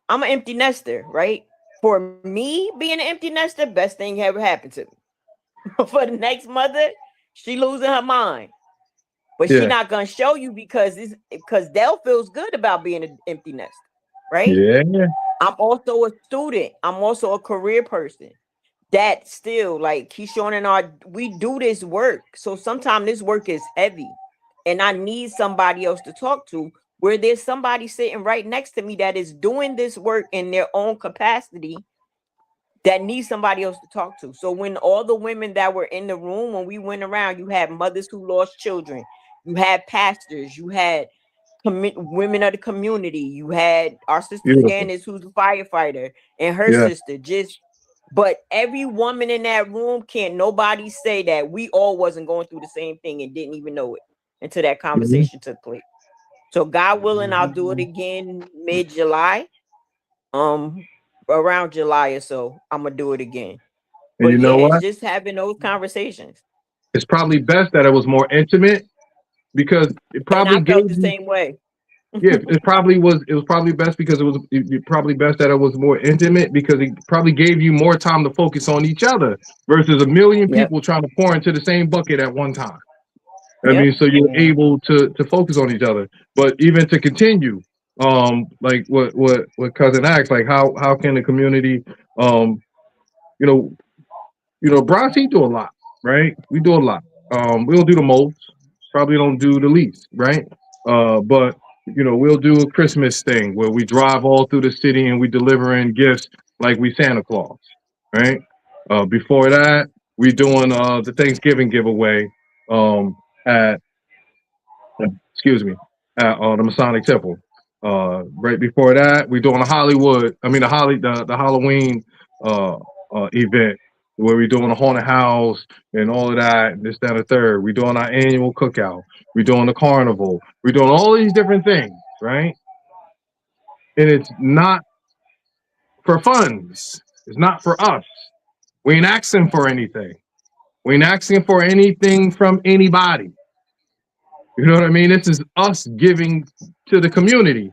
I'm an empty nester, right? For me, being an empty nester, best thing ever happened to me. For the next mother, she losing her mind. But she Yeah. not gonna show you because Dell feels good about being an empty nester, right? Yeah. I'm also a student. I'm also a career person. That still like Keyshawn and we do this work. So sometimes this work is heavy. And I need somebody else to talk to where there's somebody sitting right next to me that is doing this work in their own capacity that needs somebody else to talk to. So when all the women that were in the room, when we went around, you had mothers who lost children, you had pastors, you had women of the community, you had our sister Beautiful. Janice, who's a firefighter, and her Yeah. sister. But every woman in that room, can't nobody say that we all wasn't going through the same thing and didn't even know it until that Mhm. conversation took place. So God willing, I'll do it again mid-July. Around July or so, I'm gonna do it again. And But you yeah, know it's what? just having those conversations. It's probably best that it was more intimate because it And probably I gave felt the you. same way. Yeah, it probably was. It was probably best because it probably best that it was more intimate because it probably gave you more time to focus on each other versus a million Yep. people trying to pour into the same bucket at one time. I Yep. mean, so you're able to focus on each other. But even to continue, like what cousin asked, like how can the community, um, you know, Bronx, he do a lot, right? We do a lot. We don't do the most, probably don't do the least, right? But we'll do a Christmas thing where we drive all through the city and we delivering gifts like we Santa Claus, right? Before that, we doing the Thanksgiving giveaway at excuse me, at the Masonic Temple. Right before that, we doing the Halloween event where we doing a haunted house and all of that, and this, that, and the third. We doing our annual cookout. We doing the carnival. We doing all these different things, right? And it's not for funds. It's not for us. We ain't asking for anything. We ain't asking for anything from anybody. You know what I mean? This is us giving to the community.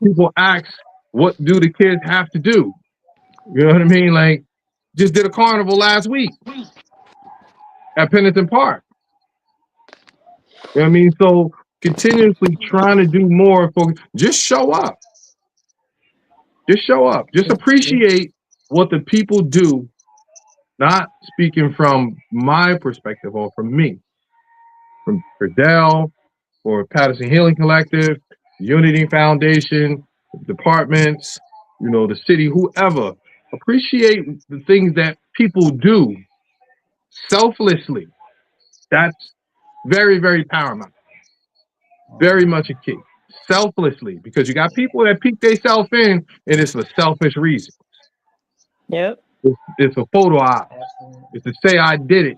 People ask, what do the kids have to do? You know what I mean? Like, just did a carnival last week at Pennington Park. You know what I mean? So continuously trying to do more for, just show up. Just show up. Just appreciate what the people do. Not speaking from my perspective or from me, from Dell or Patterson Healing Collective, Unity Foundation, departments, the city, whoever. Appreciate the things that people do selflessly. That's very, very paramount. Very much a key. Selflessly, because you got people that peek themselves in, and it's for selfish reasons. Yep. It's a photo op. It's to say I did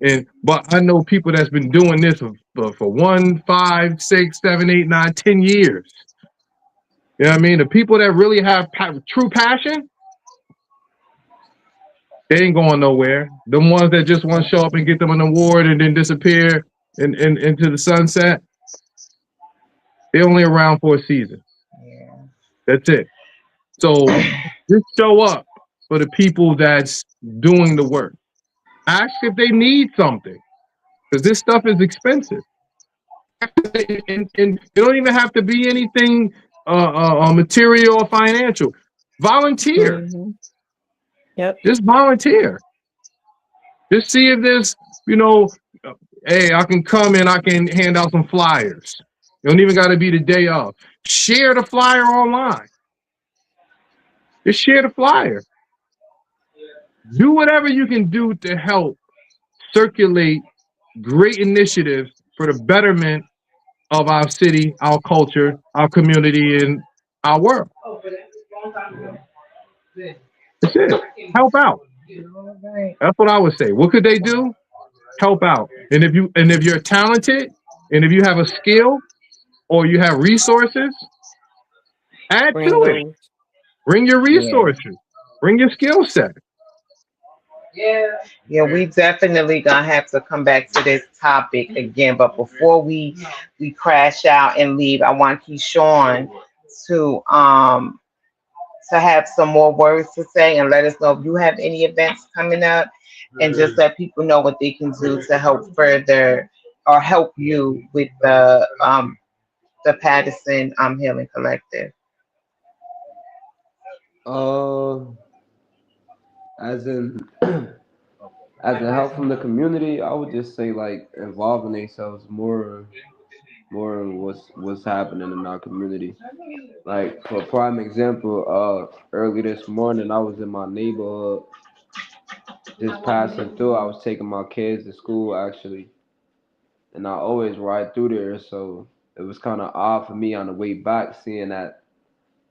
it. But I know people that's been doing this for 1, 5, 6, 7, 8, 9, 10 years. You know what I mean? The people that really have true passion, they ain't going nowhere. The ones that just want to show up and get them an award and then disappear into the sunset, they're only around for a season. Yeah. That's it. So just show up for the people that's doing the work. Ask if they need something, because this stuff is expensive. And it don't even have to be anything material or financial. Volunteer. Mm-hmm. Yep. Just volunteer. Just see if there's, hey, I can come and I can hand out some flyers. You don't even got to be the day of. Share the flyer online. Just share the flyer. Do whatever you can do to help circulate great initiatives for the betterment of our city, our culture, our community, and our world. That's it. Help out. That's what I would say. What could they do? Help out. And if you're talented, and if you have a skill or you have resources, add Bring to it. those. Bring your resources. Bring your skill set. Yeah, we definitely gonna have to come back to this topic again. But before we crash out and leave, I want Keyshawn to have some more words to say and let us know if you have any events coming up, and just let people know what they can do to help further or help you with the Patterson Healing Collective. As in as in help from the community, I would just say like involving themselves more in what's happening in our community. Like for a prime example, early this morning I was in my neighborhood just passing through. I was taking my kids to school actually, and I always ride through there, so it was kind of odd for me on the way back seeing that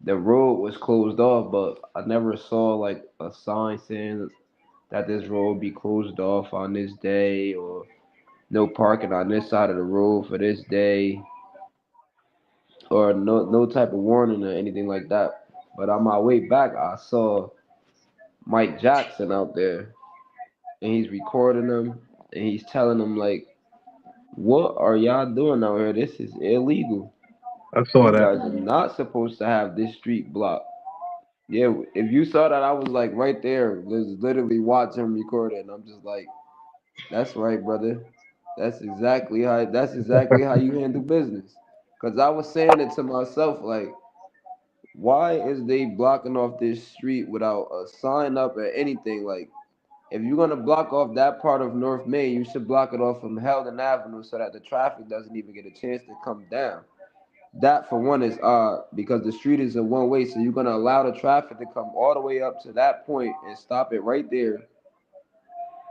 the road was closed off, but I never saw like a sign saying that this road be closed off on this day or no parking on this side of the road for this day or no type of warning or anything like that. But on my way back, I saw Mike Jackson out there, and he's recording them, and he's telling them like, "What are y'all doing out here? This is illegal. I saw You that. guys are not supposed to have this street blocked." Yeah, if you saw that, I was like right there, just literally watching him record it, and I'm just like, "That's right, brother. That's exactly how you handle business." Cause I was saying it to myself, like, why is they blocking off this street without a sign up or anything? Like, if you're gonna block off that part of North Main, you should block it off from Heldon Avenue so that the traffic doesn't even get a chance to come down. That for one is odd because the street is a one way, so you're gonna allow the traffic to come all the way up to that point and stop it right there.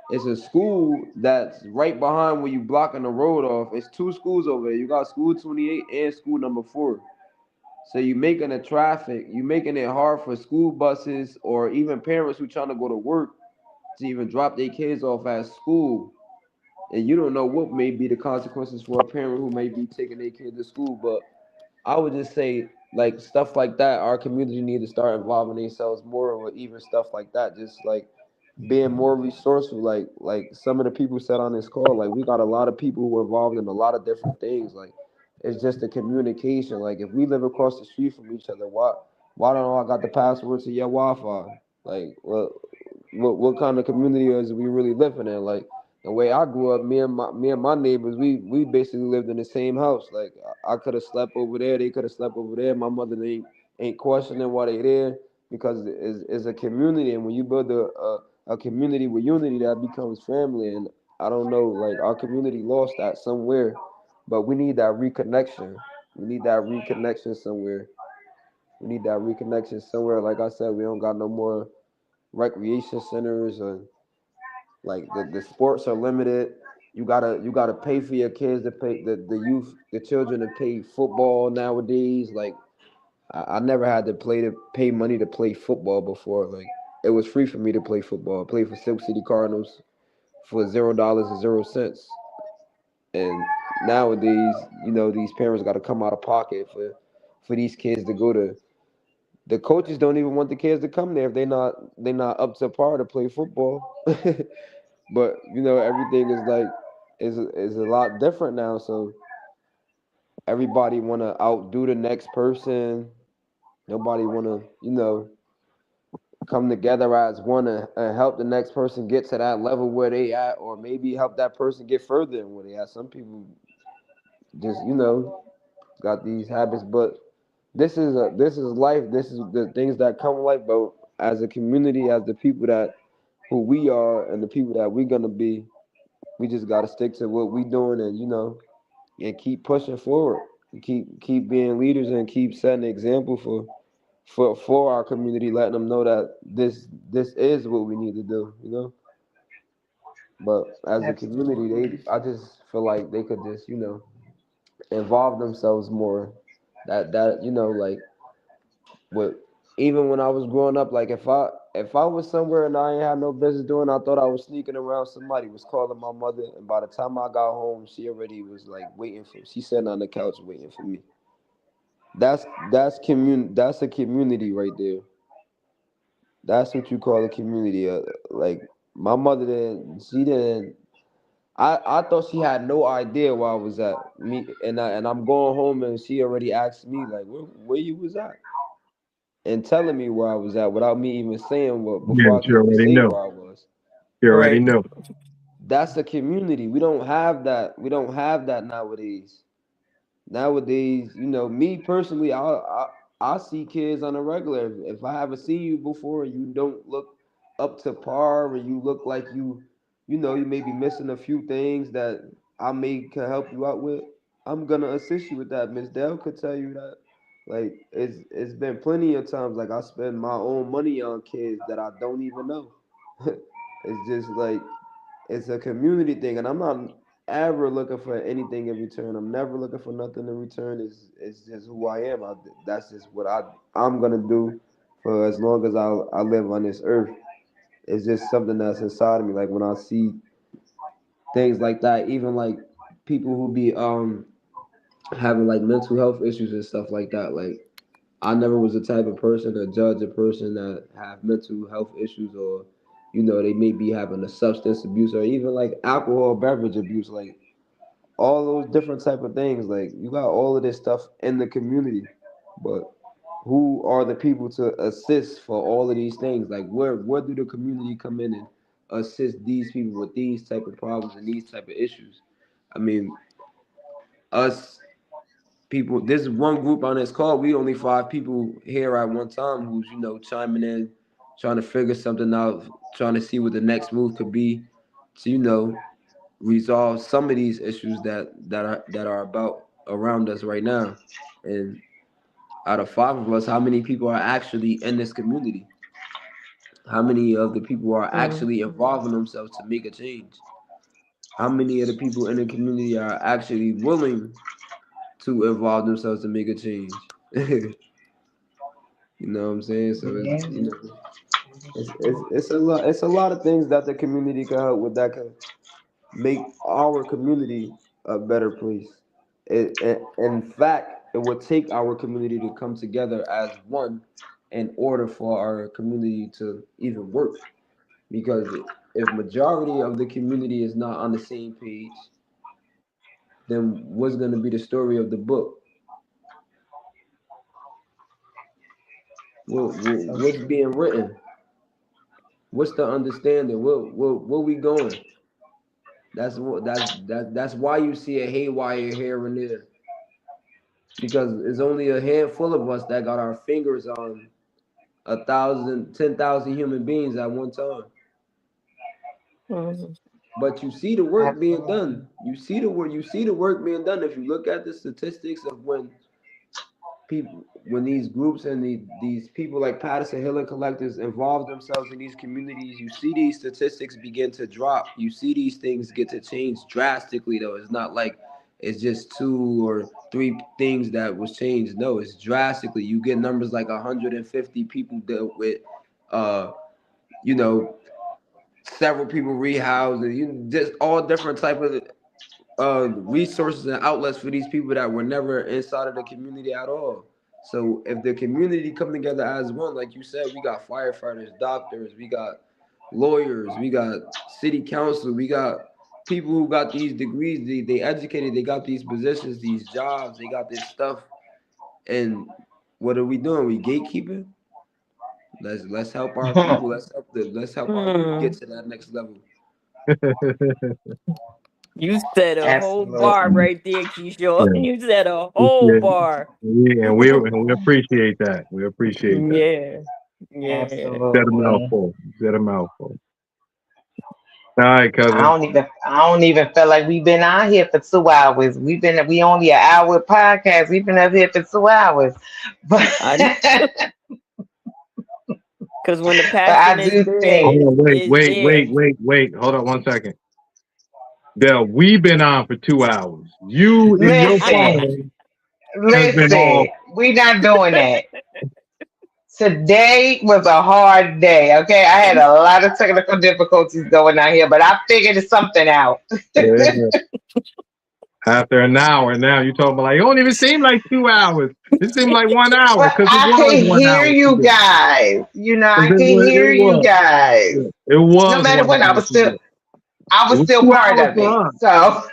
It's a school that's right behind where you blocking the road off. It's two schools over there. You got school 28 and school number 4. So you making it hard for school buses or even parents who trying to go to work to even drop their kids off at school. And you don't know what may be the consequences for a parent who may be taking their kid to school. But I would just say like stuff like that, our community need to start involving themselves more with even stuff like that. Just like being more resourceful, like some of the people said on this call, like we got a lot of people who are involved in a lot of different things. Like It's just the communication. Like if we live across the street from each other, why don't I got the password to your Wi-Fi? Like what kind of community is we really living in? Like the way I grew up, me and my neighbors, we basically lived in the same house. Like I could have slept over there, they could have slept over there. My mother ain't questioning why they there because it's a community, and when you build a community with unity, that becomes family. And I don't know, like our community lost that somewhere, but we need that reconnection. We need that reconnection somewhere. We need that reconnection somewhere. Like I said, we don't got no more recreation centers, and like the sports are limited. You gotta pay for your kids to pay the youth, the children to pay football nowadays. Like I never had to pay money to play football before. Like it was free for me to play football. I played for Silk City Cardinals for $0 and 0 cents. And nowadays, these parents got to come out of pocket for these kids to go to. The coaches don't even want the kids to come there if they not up to par to play football. But everything is like is a lot different now. So everybody want to outdo the next person. Nobody want to come together as one and help the next person get to that level where they at, or maybe help that person get further than where they at. Some people just got these habits, but this is life. This is the things that come with life. But as a community, as the people that who we are and the people that we're gonna be, we just gotta stick to what we doing, and and keep pushing forward, and keep being leaders, and keep setting an example for our community, letting them know that this is what we need to do. But as a community, I just feel like they could just involve themselves more. That like what even when I was growing up, like if I was somewhere and I ain't had no business doing, I thought I was sneaking around. Somebody was calling my mother, and by the time I got home, she already was like waiting for. She sitting on the couch waiting for me. That's a community right there. That's what you call a community. Like my mother didn't. She didn't. I thought she had no idea where I was at. And I'm going home, and she already asked me like where you was at, and telling me where I was at without me even saying what Yeah, before I but could you even already say know. where I was. You already Right. know. That's a community. We don't have that. We don't have that nowadays. Nowadays, me personally, I see kids on a regular. If I haven't seen you before and you don't look up to par, and you look like you may be missing a few things that I may can help you out with, I'm gonna assist you with that. Miss Dell could tell you that. Like it's been plenty of times like I spend my own money on kids that I don't even know. It's just like it's a community thing, and I'm not ever looking for anything in return. I'm never looking for nothing in return. It's just who I am. That's just what I'm gonna do for as long as I live on this earth. It's just something that's inside of me. Like when I see things like that, even like people who be having like mental health issues and stuff like that. Like I never was the type of person to judge a person that have mental health issues, or they may be having a substance abuse, or even like alcohol beverage abuse. Like all those different type of things. Like you got all of this stuff in the community, but who are the people to assist for all of these things? Like where do the community come in and assist these people with these type of problems and these type of issues? I mean, us people. This one group on this call. We only 5 people here at one time who's chiming in, trying to figure something out, trying to see what the next move could be to resolve some of these issues that are about around us right now. And out of 5 of us, how many people are actually in this community? How many of the people are Mm. actually involving themselves to make a change? How many of the people in the community are actually willing to involve themselves to make a change? You know what I'm saying? So Yeah. it's a lot of things that the community can help with, that can make our community a better place. In fact, it would take our community to come together as one in order for our community to even work. Because if majority of the community is not on the same page, then what's going to be the story of the book? What's being written? What's the understanding? Where we going? That's why you see a haywire here and there, because it's only a handful of us that got our fingers on 1,000, 10,000 human beings at one time. Mhm. But you see the work being Absolutely. done. You see the work. You see the work being done. If you look at the statistics of when these groups and these people like Patterson Hill and collectors involve themselves in these communities, you see these statistics begin to drop. You see these things get to change drastically. Though it's not like it's just 2 or 3 things that was changed. No, it's drastically. You get numbers like 150 people dealt with, you know, several people rehoused, and you just all different type of resources and outlets for these people that were never inside of the community at all. So if the community come together as one, like you said, we got firefighters, doctors, we got lawyers, we got city council, we got people who got these degrees, they educated, they got these positions, these jobs, they got this stuff. And what are we doing? We gatekeeping? Let's help our people. Let's help our people get to that next level. You said a whole bar Absolutely. right there, Keyshawn. Yeah. You said a whole bar. And we appreciate that. We appreciate that. Yeah. Yeah. Said a Absolutely. mouthful. Said a mouthful. All right, cousin. I don't even feel like we've been out here for 2 hours. We only an hour podcast. We've been up here for 2 hours. But because when the but passion I is do there, think Hold on, it's there. wait. Hold on 1 second. Del, we've been on for 2 hours. You and your listen, phone has been off. we not doing that. Today was a hard day. Okay, I had a lot of technical difficulties going on here, but I figured something out. Yeah. After an hour, now you talking about like it don't even seem like 2 hours. It seemed like 1 hour But because it I was can 1 hear hour. you guys. You know, I can It hear you was. guys. It was No matter 1 what, hour. I was It was still 2 part hours of for it. us. So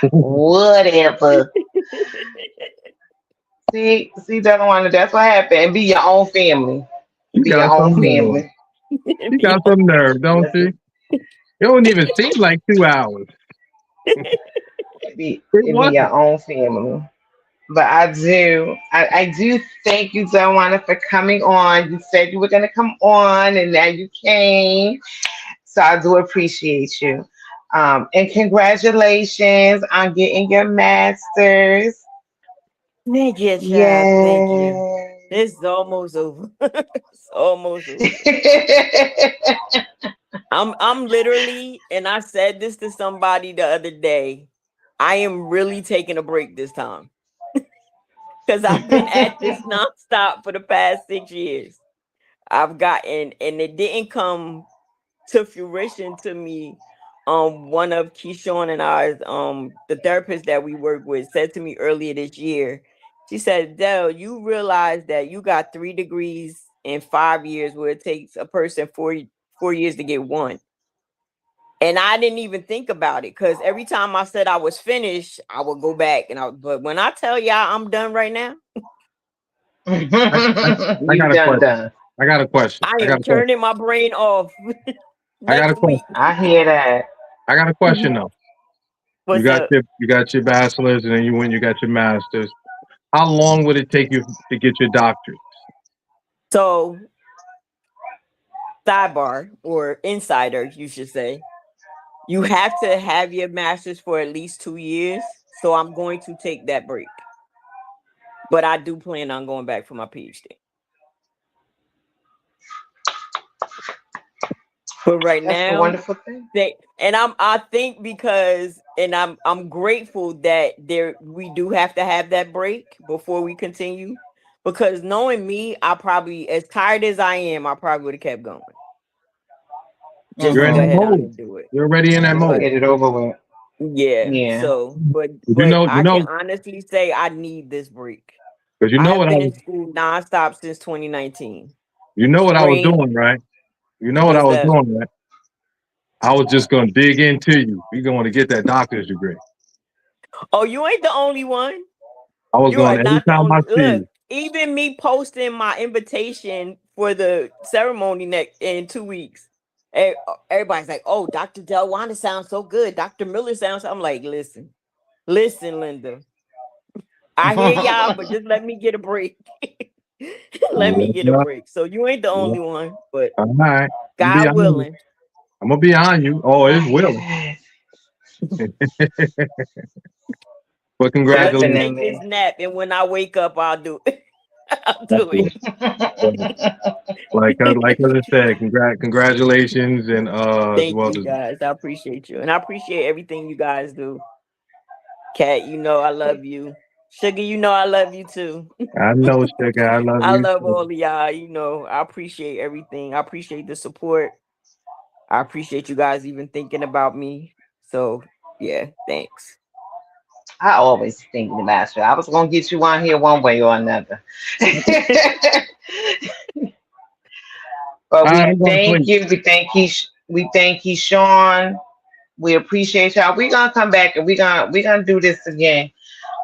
whatever. See, Delawanda, that's what happened. Be your own family. You Be your got own some nerve. family. You got some nerve, don't you? Listen, It don't even seem like 2 hours. be It it be wasn't. your own family. But I do thank you, Delwana, for coming on. You said you were gonna come on and now you came. So I do appreciate you. And congratulations on getting your master's. Thank you, child. Thank you. Yay. This is almost over. It's almost over. I'm literally, and I said this to somebody the other day. I am really taking a break this time. Because I've been at this nonstop for the past 6 years. I've gotten, and it didn't come to fruition to me. One of Keyshawn and I's, the therapist that we work with said to me earlier this year, she said, Del, you realize that you got 3 degrees in 5 years where it takes a person 4 years to get one. And I didn't even think about it because every time I said I was finished, I would go back but when I tell y'all I'm done right now, I You got a question. done. I got a question. I am turning my brain off I got a next question. week. I hear that. I got a question though. What's up? You got your bachelor's and then you got your master's. How long would it take you to get your doctorate? So, sidebar or insider, you should say, you have to have your master's for at least 2 years. So I'm going to take that break. But I do plan on going back for my PhD. But right That's a now, wonderful thing. I think because I'm grateful that we do have to have that break before we continue. Because knowing me, I probably, as tired as I am, I probably would have kept going. Just You're to in go that ahead on mode. and do it. You're already in that Just to mode. get it over with. Yeah. Yeah. So, but You I know, can honestly say I need this break. because you I know have what been in school nonstop since 2019. you know what I was Spring. doing, right? You know what I What's was that? doing, right? I was just gonna dig into you. You're going to get that doctor's degree. Oh, you ain't the only one. I was You are going every not the time I only. see Look, you. even me posting my invitation for the ceremony next in 2 weeks. Everybody's like, "Oh, Dr. Delwanda sounds so good. Dr. Miller sounds." I'm like, listen, Linda. I hear y'all, but just let me get a break. Let me get a Yeah, break. So you ain't the yeah. only one, but All right. God willing. I'm gonna be on you. Oh, it's willing. But So let me congratulations. take this Definitely. nap, and when I wake up, I'll do it. I'll do it. Like I said, congratulations and Thank well you guys. I appreciate you. And I appreciate everything you guys do. Kat, you know I love you. Sugar, you know I love you too. I know, Sugar, I love I you love too. all of y'all. You know, I appreciate everything. I appreciate the support. I appreciate you guys even thinking about me. So yeah, thanks. I always think about you. I was gonna get you on here one way or another. But All right, we I'm going to thank sleep. you. We thank you, Sean. We appreciate y'all. We're gonna come back and we're gonna do this again.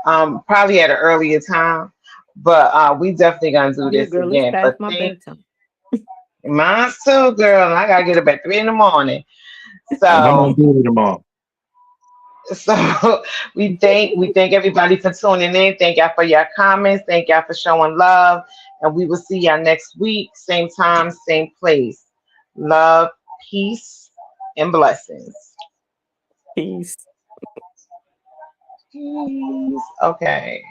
Probably at an earlier time. But we definitely gonna do Yeah, this girl, it's again. past But my thank bedtime. mine too, girl. And I gotta get up at 3 in the morning. And I'm gonna So do it tomorrow. so we thank everybody for tuning in. Thank y'all for your comments. Thank y'all for showing love. And we will see y'all next week, same time, same place. Love, peace, and blessings. Peace. Peace. Okay.